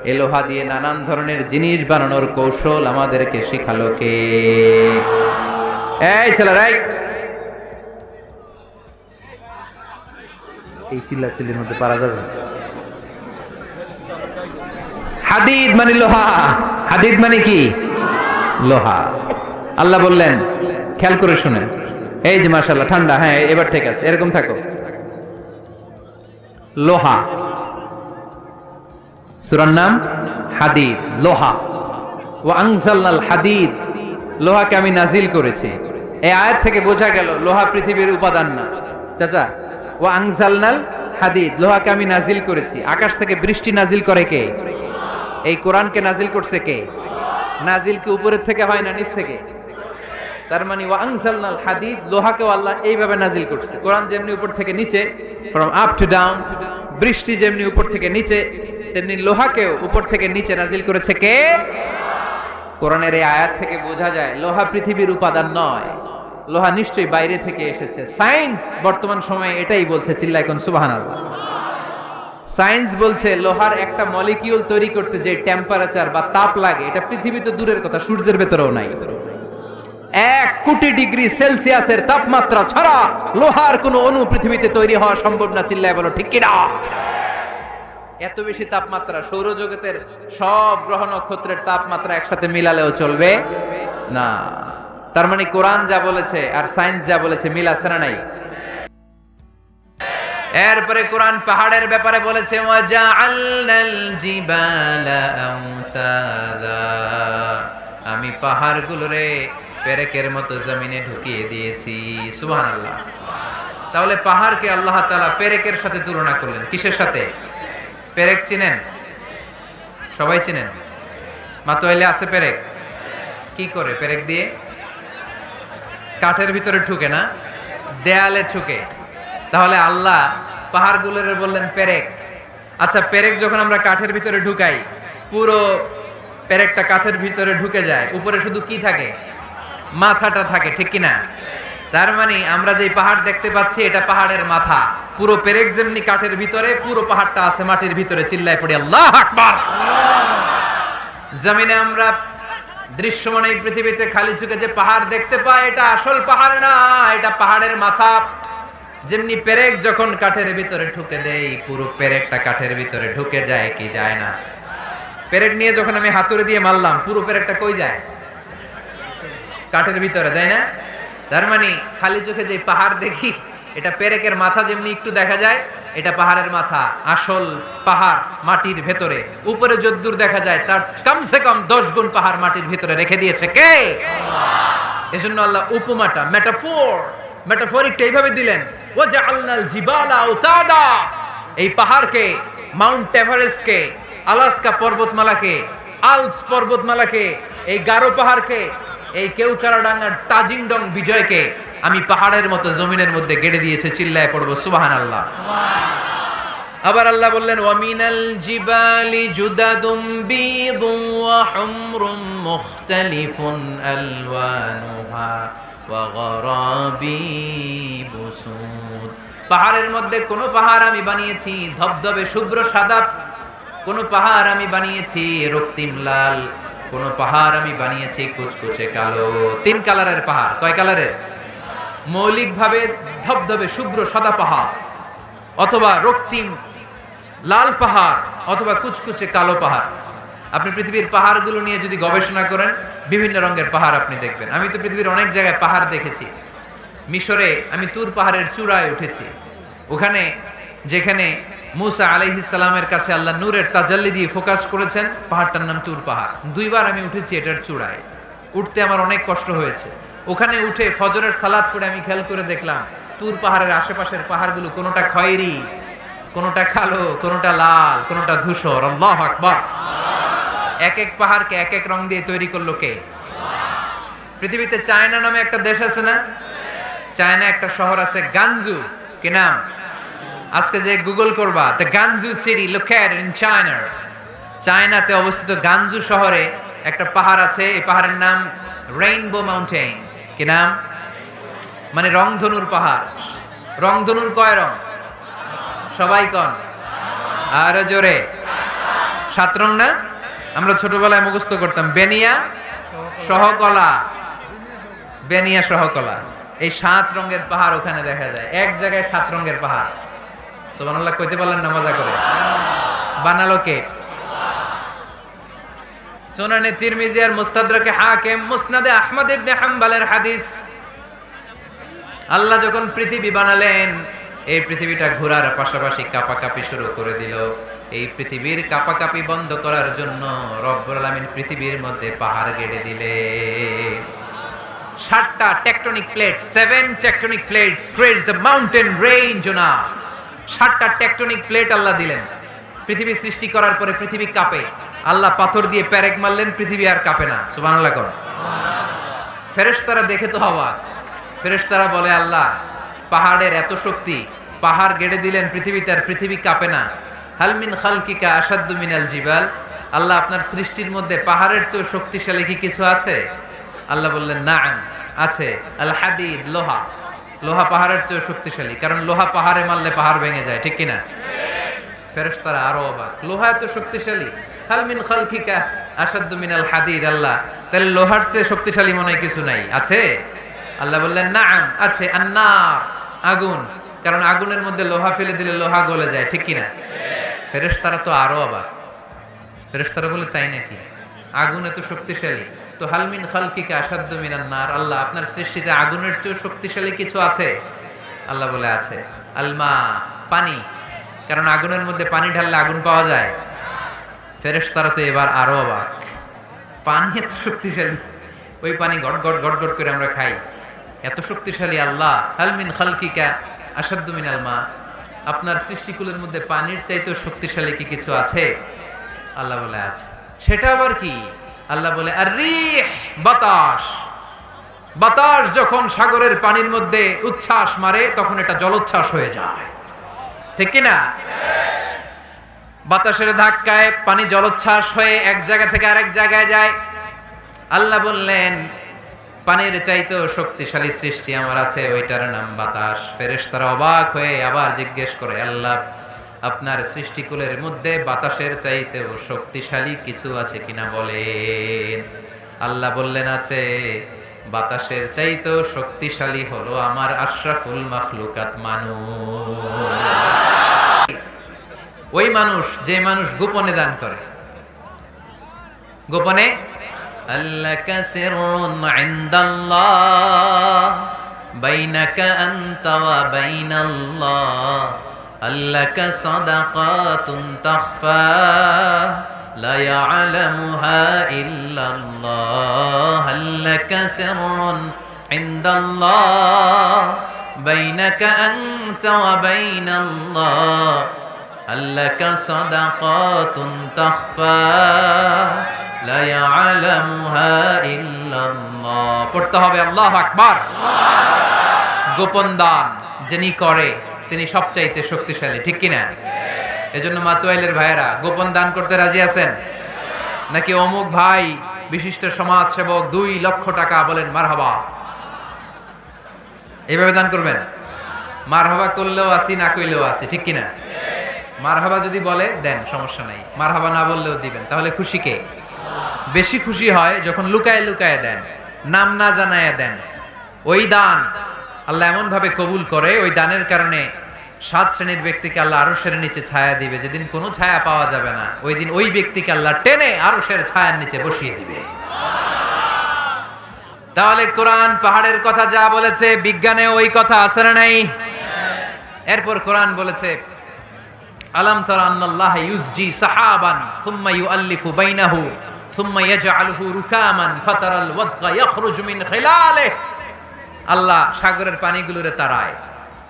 এই লোহা দিয়ে নানান ধরনের জিনিস বানানোর কৌশল আমাদেরকে শিখালো কে? এই ছেলেরা, এই চিল্লাচিল্লির মধ্যে পারা যাবে? হাদিদ মানে লোহা। হাদিদ মানে কি? লোহা। আল্লাহ বললেন, খেয়াল করে শুনেন, এই যে মাশাআল্লাহ ঠান্ডা, হ্যাঁ এবার ঠিক আছে, এরকম থাকো। লোহা, সূরার নাম হাদিদ, লোহা। ওয়া আনজালনাল হাদিদ, লোহাকে আমি নাজিল করেছি। এই আয়াত থেকে বোঝা গেল লোহা পৃথিবীর উপাদান না। চাচা, ওয়া আনজালনাল হাদিদ, লোহাকে আমি নাজিল করেছি। আকাশ থেকে বৃষ্টি নাজিল করে কে? এই কোরআনকে নাজিল করছে কে? নাজিল কি উপরের থেকে হয় না নিচ থেকে? তার মানে ওয়া আনজালনাল হাদিদ, লোহাকেও আল্লাহ এইভাবে নাজিল করছে। কোরআন যেমনি উপর থেকে নিচে, ফ্রম আপ টু ডাউন, বৃষ্টি যেমনি উপর থেকে নিচে, তেমনি লোহাকেও উপর থেকে নিচে নাজিল করেছে কে? কোরআনের এই আয়াত থেকে বোঝা যায় লোহা পৃথিবীর উপাদান নয়, লোহা নিশ্চয়ই বাইরে থেকে এসেছে। সায়েন্স বর্তমান সময়ে এটাই বলছে, চিল্লায় কোন সুবহানাল্লাহ। সায়েন্স বলছে লোহার একটা মলিকিউল তৈরি করতে যে টেম্পারেচার বা তাপ লাগে, এটা পৃথিবীতে দূরের কথা, সূর্যের ভেতরেও নাই। 1 কোটি ডিগ্রি সেলসিয়াসের তাপমাত্রা ছাড়া লোহার কোনো অণু পৃথিবীতে তৈরি হওয়া সম্ভব না। চিল্লায় বলো ঠিক কিনা? এত বেশি তাপমাত্রা, সৌরজগতের সব গ্রহ নক্ষত্রের তাপমাত্রা একসাথে মিলালেও চলবে না। তার মানে কোরআন যা বলেছে আর সায়েন্স যা বলেছে, মিল আছে না নাই? এরপরে কোরআন পাহাড়ের ব্যাপারে বলেছে, ওয়াজআলনাল জিবালা আওতাদা, আমি পাহাড়গুলোরে পেরেকের মতো জমিনে ঢুকিয়ে দিয়েছি। সুবহানাল্লাহ। তাহলে পাহাড়কে আল্লাহ তাআলা পেরেকের সাথে তুলনা করলেন। কিসের সাথে? পেরেক চিনেন? সবাই চিনেন? মাতোয়াইলে আছে পেরেক। কি করে পেরেক দিয়ে? কাঠের ভিতরে ঢুকে না, দেয়ালে ঢুকে। তাহলে আল্লাহ পাহাড়গুলোর বললেন পেরেক। আচ্ছা, পেরেক যখন আমরা কাঠের ভিতরে ঢুকাই, পুরো পেরেকটা কাঠের ভিতরে ঢুকে যায়, উপরে শুধু কি থাকে? মাথাটা থাকে, ঠিক কিনা? তার মানে আমরা যে পাহাড় দেখতে পাচ্ছি এটা পাহাড়ের মাথা। পুরো পেরেক যেমনি কাঠের ভিতরে, পুরো পাহাড়টা আছে মাটির ভিতরে। চিল্লায় পড়ি আল্লাহু আকবার। জমিনে আমরা দৃশ্যমান এই পৃথিবীতে খালি চোখে যে পাহাড় দেখতে পাই, এটা আসল পাহাড় না, এটা পাহাড়ের মাথা। যেমনি পেরেক যখন কাঠের ভিতরে ঢুকে দেই, পুরো পেরেকটা কাঠের ভিতরে ঢুকে যায় কি যায় না? পেরেক নিয়ে যখন আমি হাতুড়ি দিয়ে মারলাম, পুরো পেরেকটা কই যায়? কাঠের ভিতরে, তাই না? তার মানে খালি চোখে যে পাহাড় দেখি, এটা পেরেকের মাথা যেমনি একটু দেখা যায়, এটা পাহাড়ের মাথা। আসল পাহাড় মাটির ভেতরে, উপরে যদ্দূর দেখা যায় তার কমসে কম 10 গুণ পাহাড় মাটির ভিতরে রেখে দিয়েছে কে? এজন্য আল্লাহ উপমাটা, মেটাফরিকটা এইভাবে দিলেন, ওয়াজআলনাল জিবালা আওতাদা। এই পাহাড়কে, মাউন্ট এভারেস্টকে, আলাস্কা পর্বতমালাকে, আল্পস পর্বতমালাকে, এই গারো পাহাড়কে, এই কেওক্রাডাঙ্গার তাজিংডং বিজয়কে আমি পাহাড়ের মতো জমিনের মধ্যে গেড়ে দিয়েছে। চিল্লায় পড়বো সুবহানাল্লাহ। আবার আল্লাহ বললেন, ওয়ামিনাল জিবালি জুদাদুম বিদুন ওয়া হুমরুম মুখতালিফুন আলওয়ানুহা ওয়া গরাবিবু সুদ। পাহাড়ের মধ্যে কোন পাহাড় আমি বানিয়েছি ধবধবে শুভ্র সাদা, কোন পাহাড় আমি বানিয়েছি রক্তিম লাল, কোন পাহাড় আমি বানিয়েছি কুচকুচে কালো। 3 কালারের পাহাড়। কয় কালারের? মৌলিকভাবে ধবধবে শুভ্র সাদা পাহাড়, অথবা রক্তিম লাল পাহাড়, অথবা কুচকুচে কালো পাহাড়। আপনি পৃথিবীর পাহাড়গুলো নিয়ে যদি গবেষণা করেন, বিভিন্ন রঙের পাহাড় আপনি দেখবেন। আমি তো পৃথিবীর অনেক জায়গায় পাহাড় দেখেছি। মিশরে আমি তুর পাহাড়ের চূড়ায় উঠেছি। ওখানে যেখানে মুসা আলাইহিস সালামের কাছে আল্লাহ নূরের তাজাল্লি দিয়ে ফোকাস করেছেন, পাহাড়টার নাম তুর পাহাড়। 2 বার আমি উঠেছি এটার চূড়ায়। উঠতে আমার অনেক কষ্ট হয়েছে। ওখানে উঠে ফজরের সালাত পড়ে আমি খেয়াল করে দেখলাম তুর পাহাড়ের আশেপাশের পাহাড়গুলো কোনোটা খয়েরি, কোনোটা কালো, কোনোটা লাল, কোনোটা ধূসর। আল্লাহু আকবার। এক এক পাহাড়কে এক এক রং দিয়ে তৈরি করলো কে? পৃথিবীতে চায়না নামে একটা দেশ আছে না? চায়না একটা শহর আছে গানজু। কি নাম? আজকে যে গুগল করবা, the গানজু city located in China. চায়নাতে অবস্থিত গানজু শহরে একটা পাহাড় আছে। এই পাহাড়ের নাম রেইনবো মাউন্টেন। কি নাম? মানে রংধনুর পাহাড়। রংধনুর কয় রং? সবাই কন, আরো জোরে। 7 রং না? আমরা ছোটবেলায় মুখস্থ করতাম, বেনিয়া সহকলা, বেনিয়া সহকলা। এই 7 রঙের পাহাড় ওখানে দেখা যায়। এক জায়গায় 7 রঙের পাহাড়। সুবহানাল্লাহ কইতে পারলেন না? মজা করে। বানালো কে? সুনানে তিরমিজি আর মুস্তাদরাকে হাকিম, মুসনাদে আহমদ ইবনে হাম্বলের হাদিস। আল্লাহ যখন পৃথিবী বানালেন, এই পৃথিবীটা ঘোরার পাশাপাশি কাঁপাকাঁপি শুরু করে দিল। এই পৃথিবীর কাঁপাকাঁপি বন্ধ করার জন্য রব্বুল আলামিন পৃথিবীর মধ্যে পাহাড় গেড়ে দিলেন। 7টা tectonic plate, 7 tectonic plates creates the mountain range on earth. 7টা টেকটনিক প্লেট আল্লাহ দিলেন। পৃথিবী সৃষ্টি করার পরে পৃথিবী কাঁপে। আল্লাহ পাথর দিয়ে পেরেক মারলেন, পৃথিবী আর কাঁপে না। সুবহানাল্লাহ কোন? ফেরেশতারা দেখে তো অবাক। ফেরেশতারা বলে, আল্লাহ পাহাড়ের এত শক্তি, পাহাড় গেড়ে দিলেন পৃথিবীতে, আর পৃথিবী কাঁপে না। হাল মিন খালকিকা আশাদ্দু মিনাল জিবাল। আল্লাহ আপনার সৃষ্টির মধ্যে পাহাড়ের চেয়ে শক্তিশালী কি কিছু আছে? আল্লাহ বললেন, নাআম, আছে। আল হাদিদ, লোহা। লোহা পাহাড়ের চেয়ে শক্তিশালী, কারণ লোহা পাহাড়ে মারলে পাহাড় ভেঙে যায়। ঠিক কিনা? ফেরেশতারা আরো অবাক, লোহা এত শক্তিশালী? হাল মিন খালকিকা আশাদ্দু মিনাল হাদিদ। আল্লাহ, তাহলে লোহার চেয়ে শক্তিশালী মনে হয় কিছু নাই, আছে? আল্লাহ বললেন, নাআম, আছে। আন্নার, আগুন, কারণ আগুনের মধ্যে লোহা ফেলে দিলে লোহা গলে যায়। ঠিক কিনা? ফেরেশতারা তো আরো অবাক। ফেরেশতারা বলে, তাই নাকি? আগুন এত শক্তিশালী, তো হাল মিন খালকিকা আশাদ্দু মিনান নার। আল্লাহ আপনার সৃষ্টিতে আগুনের চেয়ে শক্তিশালী কিছু আছে? আল্লাহ বলে, আছে। আলমা, পানি, কারণ আগুনের মধ্যে পানি ঢাললে আগুন পাওয়া যায়। ফেরেশতারা তো এবার আরো অবাক, পানি এত শক্তিশালী, ওই পানি গট গট গট গট করে আমরা খাই, এত শক্তিশালী আল্লাহ। হাল মিন খালকিকা আশাদ্দু মিনাল মা। আপনার সৃষ্টিকুলের মধ্যে পানির চাইতেও শক্তিশালী কি কিছু আছে? আল্লাহ বলে, আছে। সেটা আবার কি? আল্লাহ বলে, আর রিহ, বাতাস। বাতাস যখন সাগরের পানির মধ্যে উচ্ছ্বাস মারে, তখন এটা জলোচ্ছ্বাস হয়ে যায়। ঠিক কিনা? বাতাসের ধাক্কায় পানি জলোচ্ছ্বাস হয়ে এক জায়গা থেকে আরেক জায়গায় যায়। আল্লাহ বললেন, পানির চাইতেও শক্তিশালী সৃষ্টি আমার আছে, ওইটার নাম বাতাস। ফেরেশতারা অবাক হয়ে আবার জিজ্ঞেস করে, আল্লাহ আপনার সৃষ্টিকুলের মধ্যে বাতাসের চাইতেও শক্তিশালী কিছু আছে কিনা বলেন। আল্লাহ বললেন, আছে। বাতাসের চাইতেও শক্তিশালী হলো আমার আশরাফুল মাখলুকাত মানুষ। ওই মানুষ যে মানুষ গোপনে দান করে, গোপনে আল্লাকা সিররুন ইনদাল্লাহ বাইনাকা আনতা ওয়া বাইনাল্লাহ আল্লাকা সাদাকাতুন তাখফা লা ইয়ালামুহা ইল্লাল্লাহ আল্লাকা সিররুন ইনদাল্লাহ বাইনাকা আনতা ওয়া বাইনাল্লাহ আল্লাকা সাদাকাতুন তাখফা লা ইয়ালামুহা ইল্লাল্লাহ। পড়তে হবে আল্লাহু আকবার। গোপন দান যিনি করে তিনি সবচাইতে শক্তিশালী, ঠিক কি না? এজন্য মাতুয়াইলের ভাইয়েরা গোপন দান করতে রাজি আছেন নাকি? অমুক ভাই বিশিষ্ট সমাজ সেবক 2 লক্ষ টাকা, বলেন মারহাবা। এইভাবে দান করবেন? মারহাবা করলেও আসি, না কইলেও আসি, ঠিক কি না? মারহাবা যদি বলে দেন, সমস্যা নাই। মারহাবা না বললেও দিবেন। তাহলে খুশি কে? বেশি খুশি হয় যখন লুকায় লুকায় দেন, নাম না জানায় দেন। ওই দান আল্লাহ এমন ভাবে কবুল করে, ওই দানের কারণে 7 শ্রেণীর ব্যক্তিকে আল্লাহ আরশের নিচে ছায়া দিবে। যেদিন কোনো ছায়া পাওয়া যাবে না, ওই দিন ওই ব্যক্তিকে আল্লাহ টেনে আরশের ছায়ার নিচে বসিয়ে দিবে। তাহলে কোরআন পাহাড়ের কথা যা বলেছে, বিজ্ঞানে ওই কথা আছে না নাই? এরপর কোরআন বলেছে আলাম তারা আন্নাল্লাহ ইউসজি সাহাবান সুম্মা ইউআল্লিফু বাইনাহু সুম্মা ইয়াজআলুহু রুকামান ফাতারাল ওয়াদকা ইয়াখরুজু মিন খিলালিহি। আল্লাহ সাগরের পানিগুলোরে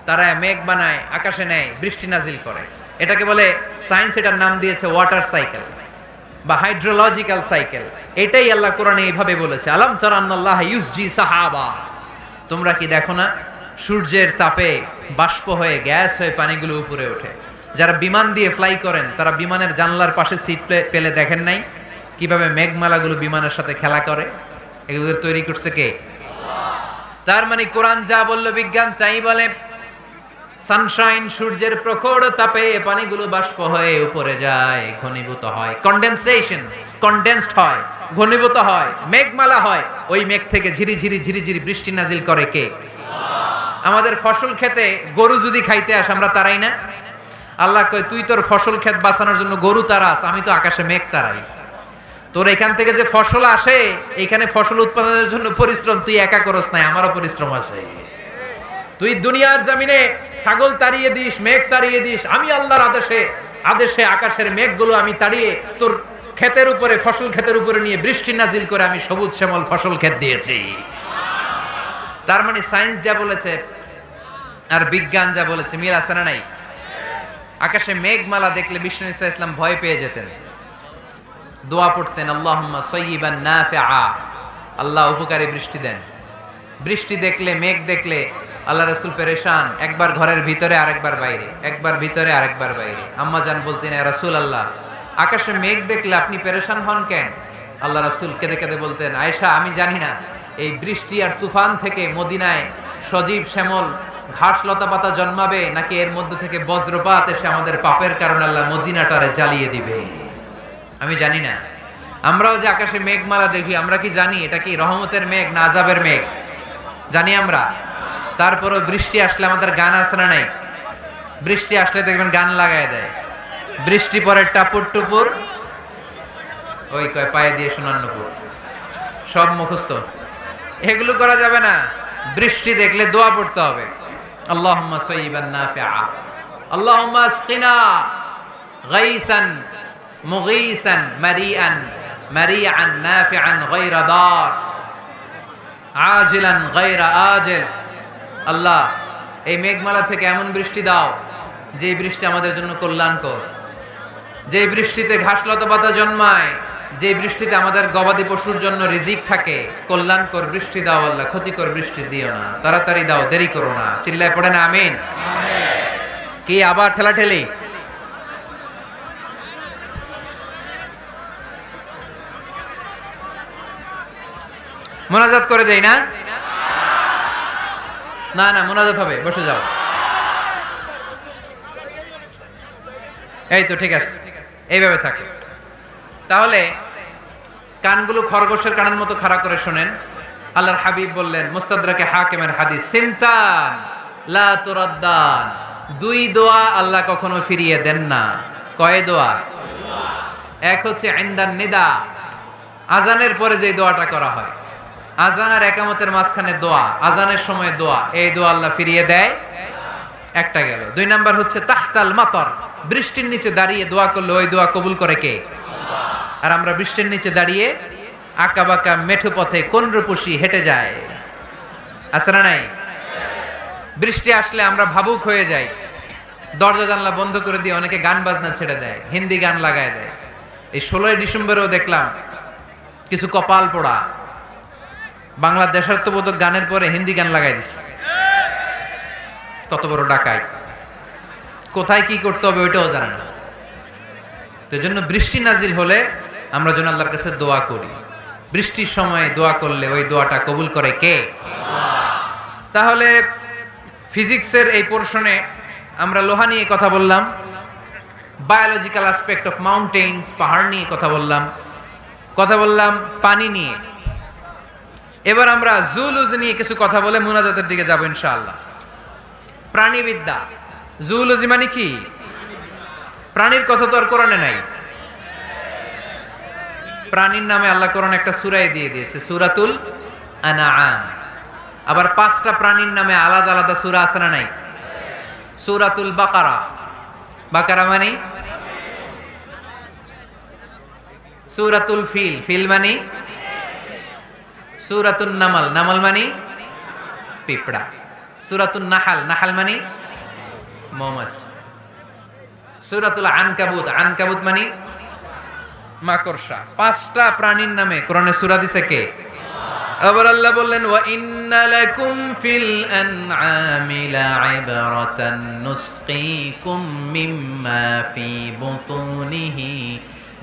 তারায় মেঘ বানায়, আকাশে নেয়, বৃষ্টি নাজিল করে। এটাকে বলে সায়েন্স, এটার নাম দিয়েছে ওয়াটার সাইকেল বা হাইড্রোলজিক্যাল সাইকেল। এটাই আল্লাহ কোরআনে এইভাবে বলেছে আলাম তারা আন্নাল্লাহ ইউসজি সাহাবা। তোমরা কি দেখো না সূর্যের তাপে বাষ্প হয়ে গ্যাস হয়ে পানিগুলো উপরে ওঠে। যারা বিমান দিয়ে ফ্লাই করেন তারা বিমানের জানলার পাশে সিট পেলে দেখেন নাই কিভাবে মেঘমালাগুলো বিমানের সাথে খেলা করে? এগুলো তৈরি করছে কে? তার মানে কোরআন যা বলল বিজ্ঞান তাই বলে। সানশাইন, সূর্যের প্রখর তাপে পানিগুলো বাষ্প হয়ে উপরে যায়, ঘনীভূত হয়, কন্ডেনসেশন, কন্ডেন্সড হয়, ঘনীভূত হয়, মেঘমালা হয়। ওই মেঘ থেকে ঝিরি ঝিরি ঝিরি ঝিরি বৃষ্টি নাজিল করে কে? আমাদের ফসল খেতে গরু যদি খাইতে আসে আমরা তারাই না? আল্লাহ কয় তুই তোর ফসল ক্ষেত বাঁচানোর জন্য গরু তারাস, আমি তো আকাশে মেঘ তারাই। তোর এখান থেকে যে ফসল আসে, এইখানে ফসল উৎপাদনের জন্য পরিশ্রম তুই একা করস নাই, আমারও পরিশ্রম আছে। তুই দুনিয়ার জমিনে ছাগল তাড়িয়ে দিস, মেঘ তাড়িয়ে দিস, আমি আল্লাহর আদেশে আকাশের মেঘগুলো আমি তাড়িয়ে তোর ক্ষেতের উপরে, ফসল ক্ষেতের উপরে নিয়ে বৃষ্টি নাজিল করে আমি সবুজ শ্যামল ফসল ক্ষেত দিয়েছি। তার মানে সায়েন্স যা বলেছে আর বিজ্ঞান যা বলেছে মিল আছে না নাই? আকাশে মেঘমালা দেখলে বিষ্ণু ঈসা ইসলাম ভয় পেয়ে যেতেন, দোয়া পড়তেন আল্লাহুম্মা সাইয়্যিবান নাফিআ, আল্লাহ উপকারী বৃষ্টি দেন। বৃষ্টি দেখলে, মেঘ দেখলে আল্লাহ রাসূল পেরেশান, একবার ঘরের ভিতরে আরেকবার বাইরে, একবার ভিতরে আরেকবার বাইরে। আম্মা জান বলতেন ইয়া রাসূলুল্লাহ আকাশে মেঘ দেখলে আপনি পেরেশান হন কেন? আল্লাহ রাসূল কেঁদে কেঁদে বলতেন আয়েশা আমি জানি না এই বৃষ্টি আর তুফান থেকে মদিনায় সজীব শ্যামল ঘাস লতা পাতা জন্মাবে নাকি এর মধ্যে থেকে বজ্রপাত এসে আমাদের পাপের কারণে আল্লাহ মদিনাটারে জ্বালিয়ে দিবে, আমি জানি না। আমরাও যে আকাশে মেঘমালা দেখি, আমরা কি জানি এটা কি রহমতের মেঘ না আযাবের মেঘ? জানি আমরা। তারপরও বৃষ্টি আসলে আমাদের গান আছে না নাই? বৃষ্টি আসলে দেখবেন গান লাগায় দেয়, বৃষ্টি পরে টাপুর টুপুর, ওই কয় পায়ে দিয়ে সোনান্নপুর, সব মুখস্থ। এগুলো করা যাবে না। বৃষ্টি দেখলে দোয়া পড়তে হবে আল্লাহুম্মা সাইয়্যিবান নাফিআ, আল্লাহুম্মা আসকিনা গাইসান মুগীসান মারিআন নাফিআন গায়রা দার আজিলান গায়রা আজিল। আল্লাহ এই মেঘমালা থেকে এমন বৃষ্টি দাও যে বৃষ্টি আমাদের জন্য কল্যাণকর, যে বৃষ্টিতে ঘাস লতা পাতা জন্মায়, যে বৃষ্টিতে আমাদের গবাদি পশুর জন্য রিজিক থাকে। কল্যাণকর বৃষ্টি দাও আল্লাহ, ক্ষতিকর বৃষ্টি দিও না, তাড়াতাড়ি দাও, দেরি করো না। চিল্লায় পড়ে না আমিন? কি আবার ঠেলাঠেলি? মোনাজাত করে দেই না? না না, মোনাজাত হবে, বসে যাও। এই তো ঠিক আছে, এইভাবে থাকে। তাহলে কানগুলো খরগোশের কানের মতো খাড়া করে শোনেন। আল্লাহর হাবিব বললেন মুস্তাদরাকে হাকিমের হাদিস, সিনতান লা তুরাদ্দান, দুই দোয়া আল্লাহ কখনো ফিরিয়ে দেন না। কয় দোয়া? এক হচ্ছে ইনদান নিদা, আজানের পরে যে দোয়াটা করা হয়, আজান আর একামতের মাঝখানে দোয়া, আজানের সময় দোয়া, এই দোয়া আল্লাহ ফিরিয়ে দেয়, একটা গেল। দুই নাম্বার হচ্ছে তাহতাল মাতর, বৃষ্টির নিচে দাঁড়িয়ে দোয়া করলে ওই দোয়া কবুল করে কে? আর আমরা বৃষ্টির নিচে দাঁড়িয়ে আঁকা বাঁকা মেঠো পথে কোন রূপসী হেঁটে যায়, আছে না নাই? বৃষ্টি আসলে আমরা ভাবুক হয়ে যাই, দরজা জানলা বন্ধ করে দিয়ে অনেকে গান বাজনা ছেড়ে দেয়, হিন্দি গান লাগায় দেয়। এই 16 ডিসেম্বরেও দেখলাম কিছু কপাল পোড়া বাংলা দেশাত্মবোধক গানের পরে হিন্দি গান লাগাই দিচ্ছে। কত বড় ডাকাই, কোথায় কি করতে হবে ওইটাও জানে না। তো এই জন্য বৃষ্টি নাজিল হলে আমরা যেন আল্লাহর কাছে দোয়া করি। বৃষ্টির সময় দোয়া করলে ওই দোয়াটা কবুল করে কে? তাহলে ফিজিক্সের এই পোরশনে আমরা লোহা নিয়ে কথা বললাম, বায়োলজিক্যাল অ্যাসপেক্ট অফ মাউন্টেইনস, পাহাড় নিয়ে কথা বললাম পানি নিয়ে। এবার আমরা জুলজি নিয়ে কিছু কথা বলে মুনাজাতের দিকে যাব ইনশাআল্লাহ। প্রাণীবিদ্যা, জুলজি মানে কি? প্রাণীর কথা তো আর কোরআনে নাই। প্রাণীর নামে আল্লাহ কোরআনে একটা সূরাই দিয়ে দিয়েছে, সূরাতুল আনআম। আবার 5টা প্রাণীর নামে আলাদা আলাদা সূরা আছে না নাই? সূরাতুল বাকারা, বাকারা মানে সূরাতুল ফিল, ফিল মানে সূরাতুন নামাল, নামাল মানে পিঁপড়া। সূরাতুন নাহাল, নাহাল মানে মৌমাছি। সূরাতুল আনকাবুত, আনকাবুত মানে মাকড়সা। 5টা প্রাণীর নামে কোরআনে সূরা দিছে কে? আবার আল্লাহ বললেন ওয়া ইন্না লাকুম ফিল আনআমি লা'iবরাতান নুসকিকুম মিম্মা ফি বুতুনিহি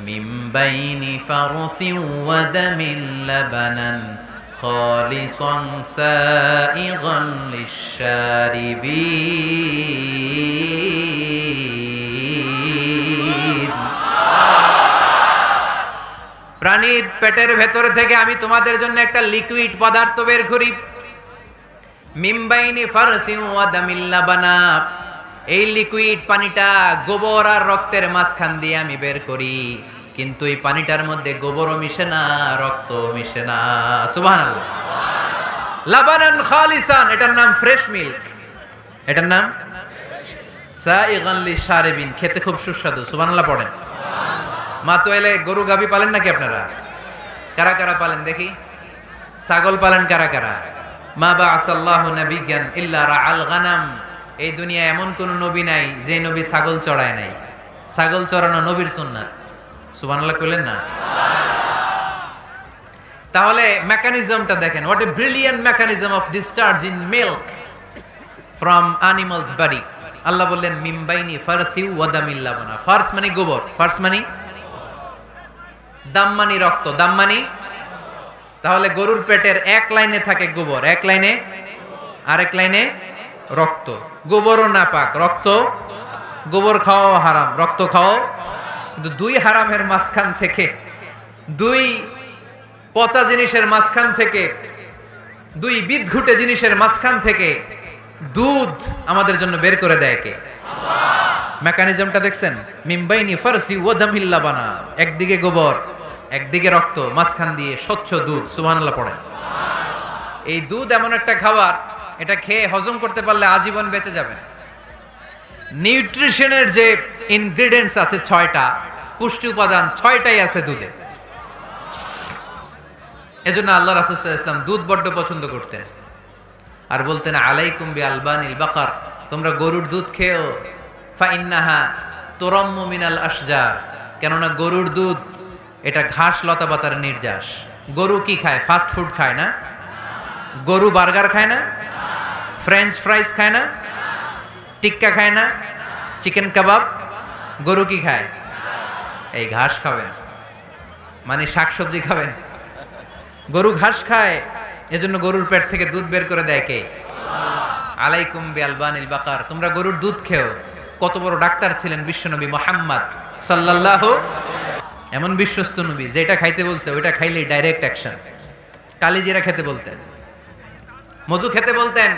মিন বাইনি ফারথিন ওয়া দামিন লাবানান খালিসান সাইগান লিশ-শারিবিন। প্রাণীর পেটের ভেতর থেকে আমি তোমাদের জন্য একটা লিকুইড পদার্থ বের করি, মিমবাইনি ফারসিন ওয়া দামিল লাবানা। এই লিকুইড পানিটা গোবর আর রক্তের মাঝখান দিয়ে আমি বের করি, কিন্তু এই পানিটার মধ্যে গোবরও মিশে না, রক্তও মিশে না। সুবহানাল্লাহ। লাবানান খালিসান, এটার নাম ফ্রেশ মিল্ক, এটার নাম সাইগান লিশ-শারিবিন, খেতে খুব সুস্বাদু। সুবহানাল্লাহ পড়েন। মা তো এলে গরু গাবি পালেন নাকি আপনারা? কারা কারা পালেন দেখি? ছাগল পালেন কারা কারা? মা বা'আসাল্লাহু নাবিয়্যান ইল্লা রাআল গানাম। এই দুনিয়ায় এমন কোন নবী নাই যে নবী ছাগল চড়ায় নাই। ছাগল চড়ানো নবীর সুন্নাত। সুবহানাল্লাহ কইলেন না? তাহলে মেকানিজমটা দেখেন, what a brilliant mechanism of discharge in milk from animals body. আল্লাহ বললেন মিমবাইনি ফারসি ওয়া দামিল লাবানা। ফারস মানে গোবর, ফারস মানে দাম মানে রক্ত, দাম মানে। তাহলে গরুর পেটের এক লাইনে থাকে গোবর, এক লাইনে, আরেক লাইনে রক্ত। গোবরও নাপাক, রক্ত, গোবর খাওয়াও হারাম, রক্ত খাওয়াও। কিন্তু দুই হারামের মাঝখান থেকে, দুই পচা জিনিসের মাঝখান থেকে, দুই বিদঘুটে জিনিসের মাঝখান থেকে দুধ আমাদের জন্য বের করে দেয় কে? মেকানিজমটা দেখছেন? মিমবাইনি ফারসি ওয়া জামিল লাবানা, একদিকে গোবর একদিকে রক্ত, মাঝখান দিয়ে স্বচ্ছ দুধ। সুবহানাল্লাহ পড়েন। এই দুধ এমন একটা খাবার, এটা খেয়ে হজম করতে পারলে আজীবন বেঁচে যাবেন। নিউট্রিশনের যে ইনগ্রেডিয়েন্টস আছে 6টা, পুষ্টি উপাদান 6টাই আছে দুধে। এজন্য আল্লাহ রাসূল সাল্লাল্লাহু আলাইহি ওয়াসাল্লাম দুধ বড্ড পছন্দ করতেন, আর বলতেন আলাইকুম বি আলবানিল বাকার, তোমরা গরুর দুধ খেও, ফা ইন্নাহা তুরাম্মু মিনাল আশজার, কেননা গরুর দুধ এটা ঘাস লতা পাতার নির্যাস। গরু কি খায়? ফাস্ট ফুড খায় না? গরু বার্গার খায় না? ফ্রেঞ্চ ফ্রাইজ খায় না? টিক্কা খায় না? চিকেন কাবাব? গরু কি খায়? এই ঘাস খাবেন, মানে শাকসবজি খাবেন। গরু ঘাস খায়, এজন্য গরুর পেট থেকে দুধ বের করে দেয় কে? আলাইকুম বি আলবানিল বাকার, তোমরা গরুর দুধ খেও। কত বড় ডাক্তার ছিলেন বিশ্বনবী মুহাম্মদ সাল্লাল্লাহু, এমন বিশ্বস্ত নবী যেটা খাইতে বলছে ওইটা খাইলেই ডাইরেক্ট অ্যাকশন। কালিজিরা খেতে বলতেন, মধু খেতে বলতেন,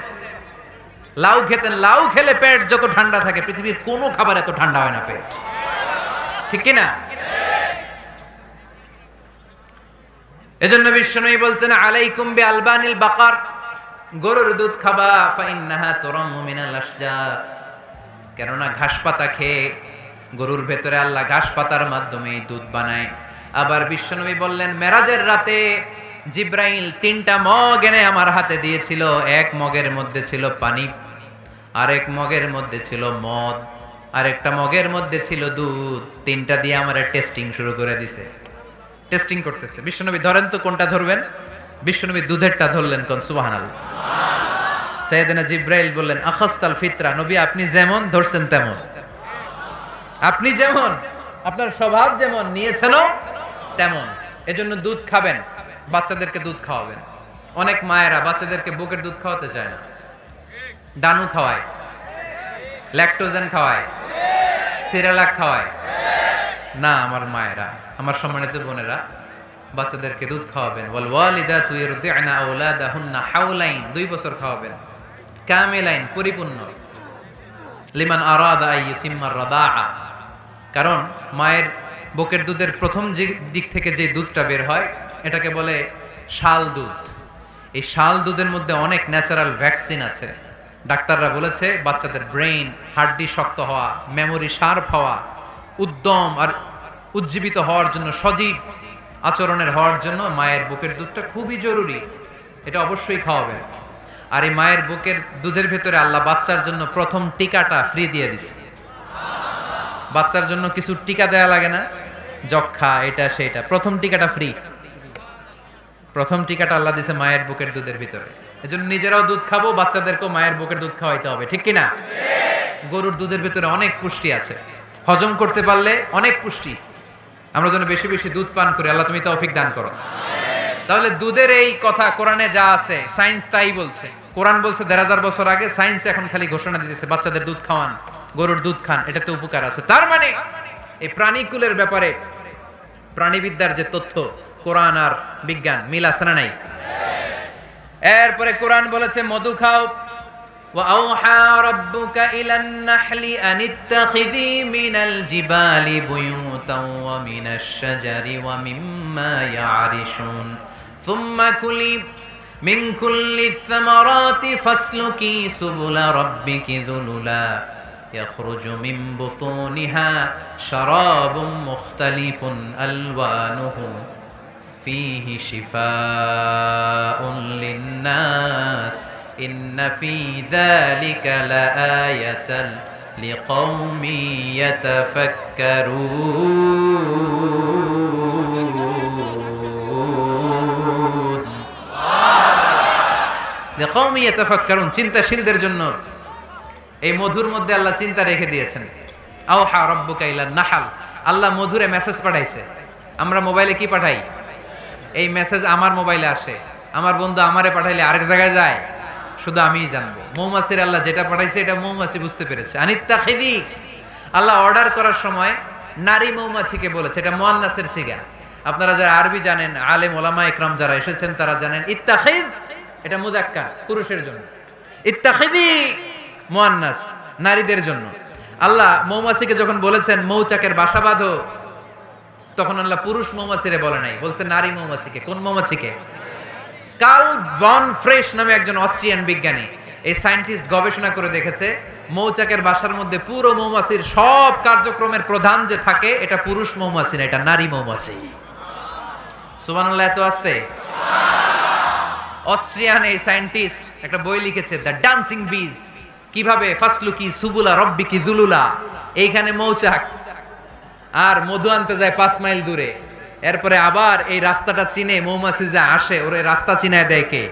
লাউ খেতেন। লাউ খেলে পেট যত ঠান্ডা থাকে পৃথিবীর কোনো খাবার এত ঠান্ডা হয় না পেট, ঠিক কিনা? এজন্য বিশ্বনবী বলছেন আলাইকুম বি আলবানিল বাকার, গরুর দুধ খাবা, ফাইন্নাহা তুরাম্মু মিনাল আশজার, কেননা ঘাস পাতা খেয়ে গরুর ভেতরে আল্লাহ ঘাস পাতার মাধ্যমে দুধ বানায়। আবার বিশ্বনবী বললেন মেরাজের রাতে জিব্রাইল 3টা মগ এনে আমার হাতে দিয়েছিল, এক মগের মধ্যে ছিল পানি, আরেক মগের মধ্যে ছিল মদ, আরেকটা মগের মধ্যে ছিল দুধ। 3টা দিয়ে আমার টেস্টিং শুরু করে দিছে, টেস্টিং করতেছে। বিশ্বনবী ধরেন তো কোনটা ধরবেন? বিশ্বনবী দুধেরটা ধরলেন, কোন সুবহানাল্লাহ। সাইয়েদনা জিব্রাইল বললেন আখাস্তাল ফিতরা, নবী আপনি যেমন ধরছেন তেমন, আপনি যেমন, আপনার স্বভাব যেমন নিয়েছেনও তেমন। এজন্য দুধ খাবেন, বাচ্চাদেরকে দুধ খাওয়াবেন। অনেক মায়েরা বাচ্চাদেরকে বুকের দুধ খাওয়াতে চায় না, ডানু খাওয়ায়, ল্যাকটোজেন খাওয়ায়, সিরালাক খাওয়ায় না। আমার মায়েরা, আমার সম্মানিত বোনেরা, বাচ্চাদেরকে দুধ খাওয়াবেন। ওয়াল ওয়ালিদাতু ইরদি'না আওলাদাহুন্না হাওলাইন, 2 বছর খাওয়াবেন, কামিলাইন, পরিপূর্ণ। লিমান আরাদা আন ইউতিম্মার রাদাআ, কারণ মায়ের বুকের দুধের প্রথম দিক থেকে যে দুধটা বের হয় এটাকে বলে শাল দুধ। এই শাল দুধের মধ্যে অনেক ন্যাচারাল ভ্যাকসিন আছে। ডাক্তাররা বলেছে বাচ্চাদের ব্রেইন, হাড্ডি শক্ত হওয়া, মেমোরি শার্প হওয়া, উদ্যম আর উজ্জীবিত হওয়ার জন্য, সজীব আচরণের হওয়ার জন্য মায়ের বুকের দুধটা খুবই জরুরি। এটা অবশ্যই খাওয়াবেন। আর এই মায়ের বুকের দুধের ভেতরে আল্লাহ বাচ্চার জন্য প্রথম টিকাটা ফ্রি দিয়ে দিছে। বাচ্চার জন্য কিছু টিকা দেয়া লাগে না, যক্ষা এটা সেটা, প্রথম টিকাটা ফ্রি। প্রথম টিকাটা আল্লাহ দিছে মায়ের বুকের দুধের ভিতরে। এজন্য নিজেরাও দুধ খাবো, বাচ্চাদেরকেও মায়ের বুকের দুধ খাওয়াইতে হবে, ঠিক কিনা? গরুর দুধের ভিতরে অনেক পুষ্টি আছে, হজম করতে পারলে অনেক পুষ্টি। আমরা যেন বেশি বেশি দুধ পান করি, আল্লাহ তুমি তৌফিক দান করো। তাহলে দুধের এই কথা কোরআনে যা আছে, সায়েন্স তাই বলছে। কোরআন বলছে 1500 বছর আগে, সায়েন্স এখন খালি ঘোষণা দিতেছে বাচ্চাদের দুধ খাওয়ান, গরুর দুধ খান, এটাতে উপকার আছে। তার মানে এই প্রাণীকুলের ব্যাপারে প্রাণীবিদ্যার যে তথ্য, কোরআন আর বিজ্ঞান মিল আছে না নাই? এরপরে কোরআন বলেছে মধু খাও। وَأَوْحَى رَبُّكَ إِلَى النَّحْلِ أَنِ اتَّخِذِي مِنَ الْجِبَالِ بُيُوتًا وَمِنَ الشَّجَرِ وَمِمَّا يَعْرِشُونَ ثُمَّ كُلِي مِنْ كُلِّ الثَّمَرَاتِ فَاسْلُكِي سُبُلَ رَبِّكِ ذُلُلًا يَخْرُجُ مِنْ بُطُونِهَا شَرَابٌ مُخْتَلِفٌ أَلْوَانُهُ فِيهِ شِفَاءٌ لِلنَّاسِ إِنَّ فِي ذَلِكَ لَآيَةً لِقَوْمٍ يَتَفَكَّرُونَ لِقَوْمٍ يَتَفَكَّرُونَ, চিন্তাশীলদের জন্য এই মধুর মধ্যে আল্লাহ চিন্তা রেখে দিয়েছেন। আওহা রাব্বুকা ইলান নাহাল, আল্লাহ মধুরে মেসেজ পাঠাইছে। আমরা মোবাইলে কি পাঠাই? এই মেসেজ আমার মোবাইলে আসে, আমার বন্ধু আমারে পাঠাইলে আরেক জায়গায় যায়, শুধু আমিই জানবো। মৌমাছির আল্লাহ যেটা পাঠাইছে এটা মৌমাছি বুঝতে পেরেছে। আনিত্তাখিদি, আল্লাহ অর্ডার করার সময় নারী মৌমাছিকে বলেছে, এটা মুয়ান্নাসের সিগা। আপনারা যারা আরবি জানেন, আলেম ওলামা ইকরাম যারা এসেছেন তারা জানেন ইত্তাখিজ এটা মুযাক্কার, পুরুষের জন্য। ইত্তাখিদি মুয়ান্নাস, নারীদের জন্য। আল্লাহ মৌমাছিকে যখন বলেছেন মৌচাকের বাসা বাঁধো, তখন আল্লাহ পুরুষ মৌমাছিরে বলে নাই, বলছে নারী মৌমাছিকে। কোন মৌমাছিকে? কার্ল ভন ফ্রেশ নামে একজন অস্ট্রিয়ান বিজ্ঞানী, এই সায়েন্টিস্ট গবেষণা করে দেখেছে মৌচাকের বাসার মধ্যে পুরো মৌমাছির সব কার্যক্রমের প্রধান যে থাকে এটা পুরুষ মৌমাছি না, এটা নারী মৌমাছি। সুবহানাল্লাহ, এত আস্তে। অস্ট্রিয়ান এই সায়েন্টিস্ট একটা বই লিখেছে, দ্য ডান্সিং বিজ, কিভাবে ফাসলুকি সুবুলা রব্বিকি যুলুলা। এইখানে মৌচাক আর মধু আনতে যায় 5 মাইল দূরে, এরপরে আবার এই রাস্তাটা চিনে মৌমাছি যে আসে ওরে রাস্তা চিনায় দেয় কে?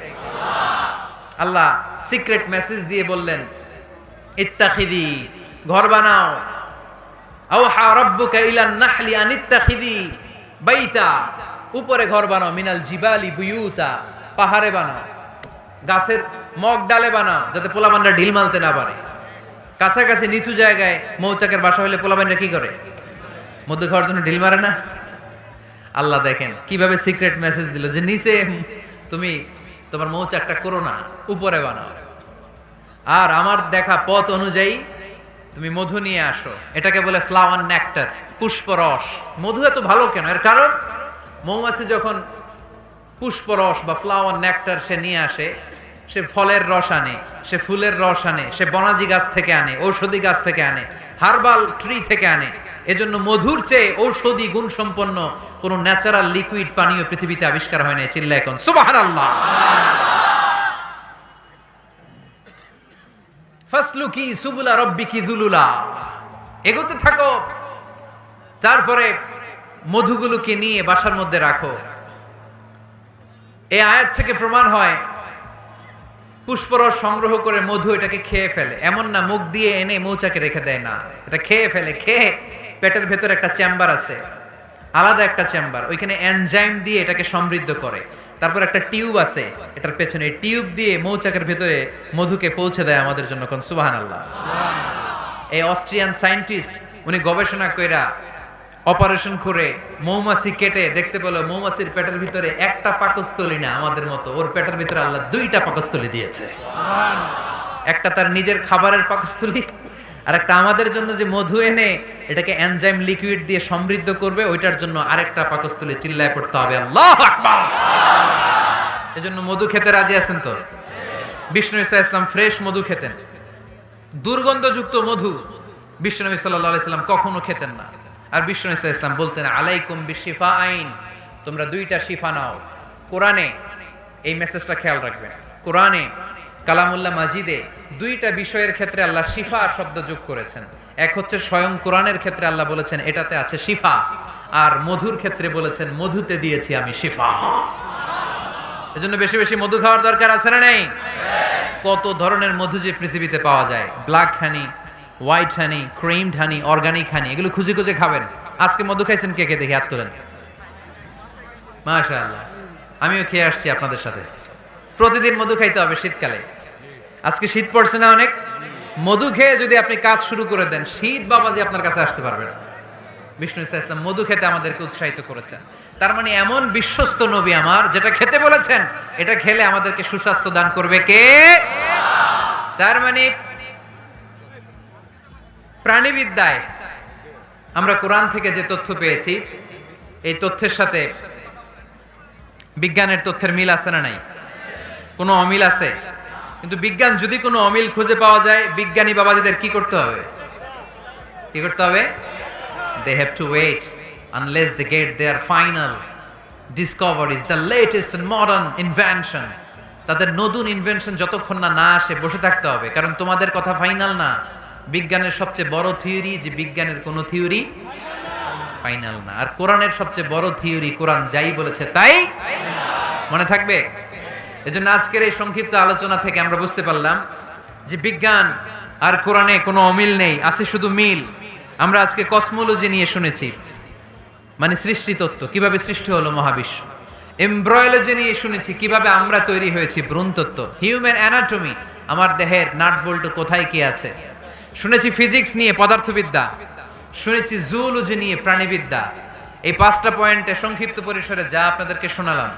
আল্লাহ সিক্রেট মেসেজ দিয়ে বললেন ইত্তাখিদি, ঘর বানাও। আওহা রাব্বুকা ইলান নাহলি আন ইত্তাখিদি বাইতা, উপরে ঘর বানাও, মিনাল জিবালি বুয়ুতা, পাহাড়ে বানাও, গাছের মগ ডালে বানাও, যাতে পোলাপানরা ঢিল মারতে না পারে। কাছাকাছি নিচু জায়গায় মৌচাকের বাসা হলে পোলাপানরা কি করে? মধ্যে খাওয়ার জন্য ঢিল মারে না? আল্লাহ দেখেন কিভাবে সিক্রেট মেসেজ দিল যে নিচে তুমি তোমার মৌচাকটা করো না, উপরে বানাও, আর আমার দেখা পথ অনুযায়ী তুমি মধু নিয়ে আসো। এটাকে বলে ফ্লাওয়ার নেক্টার, পুষ্পরস। মধু এত ভালো কেন? এর কারণ মৌমাছি যখন পুষ্পরস বা ফ্লাওয়ার নেক্টার সে নিয়ে আসে, সে ফলের রস আনে, সে ফুলের রস আনে, সে বনাজি গাছ থেকে আনে, ঔষধি গাছ থেকে আনে, হার্বাল ট্রি থেকে আনে। এজন্য মধুর চেয়ে ঔষধি গুণ সম্পন্ন কোন ন্যাচারাল লিকুইড পানীয় পৃথিবীতে আবিষ্কার হয় না। চিল্লায় এখন সুবহানাল্লাহ। ফাসলুকি সুবুলা রাব্বিকি যুলুলা, এগোতে থাকো, তারপরে মধুগুলোকে নিয়ে বাসার মধ্যে রাখো। এই আয়াত থেকে প্রমাণ হয় পুষ্পরস সংগ্রহ করে মধু এটাকে খেয়ে ফেলে, এমন না মুখ দিয়ে এনে মৌচাকে রেখে দেয়, না, এটা খেয়ে ফেলে। খেয়ে পেটের ভেতর একটা চেম্বার আছে, আলাদা একটা চেম্বার, ওইখানে এনজাইম দিয়ে এটাকে সমৃদ্ধ করে। তারপর একটা টিউব আছে এটার পেছনে, এই টিউব দিয়ে মৌচাকের ভেতরে মধুকে পৌঁছে দেয় আমাদের জন্য। কোন সুবহানাল্লাহ। এই অস্ট্রিয়ান সায়েন্টিস্ট উনি গবেষণা কইরা অপারেশন করে মৌমাছি কেটে দেখতে পেল মৌমাছির পেটের ভিতরে একটা পাকস্থলী না আমাদের মতো, ওর পেটের ভিতরে আল্লাহ দুইটা পাকস্থলী দিয়েছে। একটা তার নিজের খাবারের পাকস্থলী, আর একটা আমাদের জন্য যে মধু এনে এটাকে এনজাইম লিকুইড দিয়ে সমৃদ্ধ করবে, ওইটার জন্য আরেকটা পাকস্থলী। চিল্লায় পড়তে হবে আল্লাহু আকবার। এজন্য মধু খেতে রাজি আছেন তো? বিষ্ণু ঈসা ইসলাম ফ্রেশ মধু খেতেন, দুর্গন্ধযুক্ত মধু বিষ্ণু সাল্লাল্লাহু আলাইহি সাল্লাম কখনো খেতেন না। আর বিষ্ণু ঈসা ইসলাম বলতেন আলাইকুম বিশিফা আইন, তোমরা দুইটা শিফা নাও। কোরআনে এই মেসেজটা খেয়াল রাখবেন, কোরআনে কালামুল্লাহ মাজিদে দুইটা বিষয়ের ক্ষেত্রে আল্লাহ শিফা শব্দ যোগ করেছেন। এক হচ্ছে স্বয়ং কোরআনের ক্ষেত্রে আল্লাহ বলেছেন এটাতে আছে শিফা, আর মধুর ক্ষেত্রে বলেছেন মধুতে দিয়েছি আমি শিফা। এজন্য বেশি বেশি মধু খাওয়ার দরকার আছে না নেই? কত ধরনের মধু যে পৃথিবীতে পাওয়া যায়, ব্ল্যাক হানি, হোয়াইট হানি, ক্রিমড হানি, অর্গানিক হানি, এগুলো খুঁজে খুঁজে খাবেন। আজকে মধু খাইছেন কে কে? দেখি হাত তোলেন। মাশাআল্লাহ, আমিও খেয়ে আসছি আপনাদের সাথে। প্রতিদিন মধু খাইতে হবে শীতকালে। আজকে শীত পড়ছে না অনেক? মধু খেয়ে যদি আপনি কাজ শুরু করে দেন, শীত বাবাজি আপনার কাছে আসতে পারবে না। বিষ্ণু ঈসা ইসলাম মধু খেতে আমাদেরকে উৎসাহিত করেছেন। তার মানে এমন বিশ্বস্ত নবী আমার, যেটা খেতে বলেছেন এটা খেলে আমাদেরকে সুস্বাস্থ্য দান করবে কে? তার মানে প্রাণীবিদ্যায় আমরা কোরআন থেকে যে তথ্য পেয়েছি, এই তথ্যের সাথে বিজ্ঞানের তথ্যের মিল আছে না নাই? কোনো অমিল আছে? কিন্তু বিজ্ঞান যদি কোনো অমিল খুঁজে পাওয়া যায়, বিজ্ঞানী বাবাজিদের কি করতে হবে? কি করতে হবে? They have to wait unless they get their final discoveries, the latest and modern invention. তাদের নতুন ইনভেনশন যতক্ষণ না আসে বসে থাকতে হবে, কারণ তোমাদের কথা ফাইনাল না। বিজ্ঞানের সবচেয়ে বড় থিওরি যে বিজ্ঞানের কোনো থিওরি ফাইনাল না, আর কোরআনের সবচেয়ে বড় থিওরি কোরআন যাই বলেছে তাই মনে থাকবে। এজন্য আজকের এই সংক্ষিপ্ত আলোচনা থেকে আমরা বুঝতে পারলাম যে বিজ্ঞান আর কোরআনে কোনো অমিল নেই, আছে শুধু মিল। আমরা আজকে কসমোলজি নিয়ে শুনেছি, মানে সৃষ্টি তত্ত্ব, কিভাবে সৃষ্টি হলো মহাবিশ্ব। এমব্রয়োলজি নিয়ে শুনেছি, কিভাবে আমরা তৈরি হয়েছি, ভ্রূণ তত্ত্ব। হিউম্যান অ্যানাটমি, আমার দেহের নাট বল্টু কোথায় কি আছে। শুনেছি ফিজিক্স নিয়ে, পদার্থবিদ্যা। শুনেছি জুওলজি নিয়ে, প্রাণীবিদ্যা। এই 5টা পয়েন্টে সংক্ষিপ্ত পরিসরে যা আপনাদেরকে শোনালাম,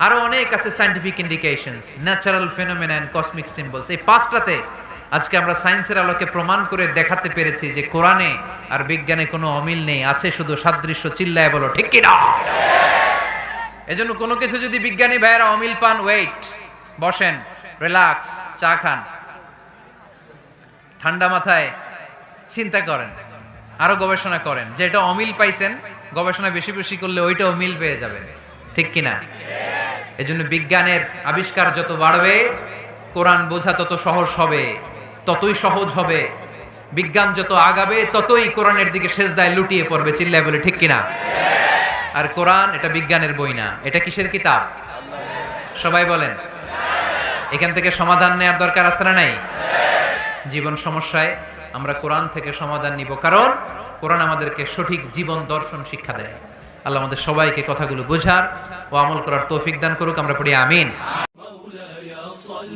আরো অনেক আছে, scientific indications, natural phenomena and cosmic symbols. এই 5টাতে আজকে আমরা সায়েন্সের আলোকে প্রমাণ করে দেখাতে পেরেছি যে কোরআনে আর বিজ্ঞানে কোনো অমিল নেই, আছে শুধু সাদৃশ্য। চিল্লায় বলো ঠিক কি না? এজন্য কোনো কিছু যদি বিজ্ঞানী ভাইয়েরা অমিল পান, ওয়েট, বসেন, রিল্যাক্স, চা খান, ঠান্ডা মাথায় চিন্তা করেন, আরো গবেষণা করেন। যেটা অমিল পাইছেন, গবেষণা বেশি বেশি করলে ওইটাও মিল পেয়ে যাবেন, ঠিক কিনা? এজন্য বিজ্ঞানের আবিষ্কার যত বাড়বে, কোরআন বোঝা তত সহজ হবে, ততই সহজ হবে। বিজ্ঞান যত আগাবে, ততই কোরআনের দিকে সেজদায় লুটিয়ে পড়বে। চিল্লায় বলে ঠিক কিনা? আর কোরআন এটা বিজ্ঞানের বই না, এটা কিসের কিতাব? সবাই বলেন। এখান থেকে সমাধান নেওয়ার দরকার আছে না নাই? জীবন সমস্যায় আমরা কোরআন থেকে সমাধান নিব, কারণ কোরআন আমাদেরকে সঠিক জীবন দর্শন শিক্ষা দেয়। আল্লাহ আমাদের সবাইকে কথাগুলো বোঝার ও আমল করার তৌফিক দান করুক। আমরা পড়ি আমিন। مولاي صل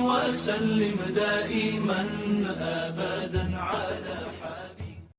وسلم دائما أبدا على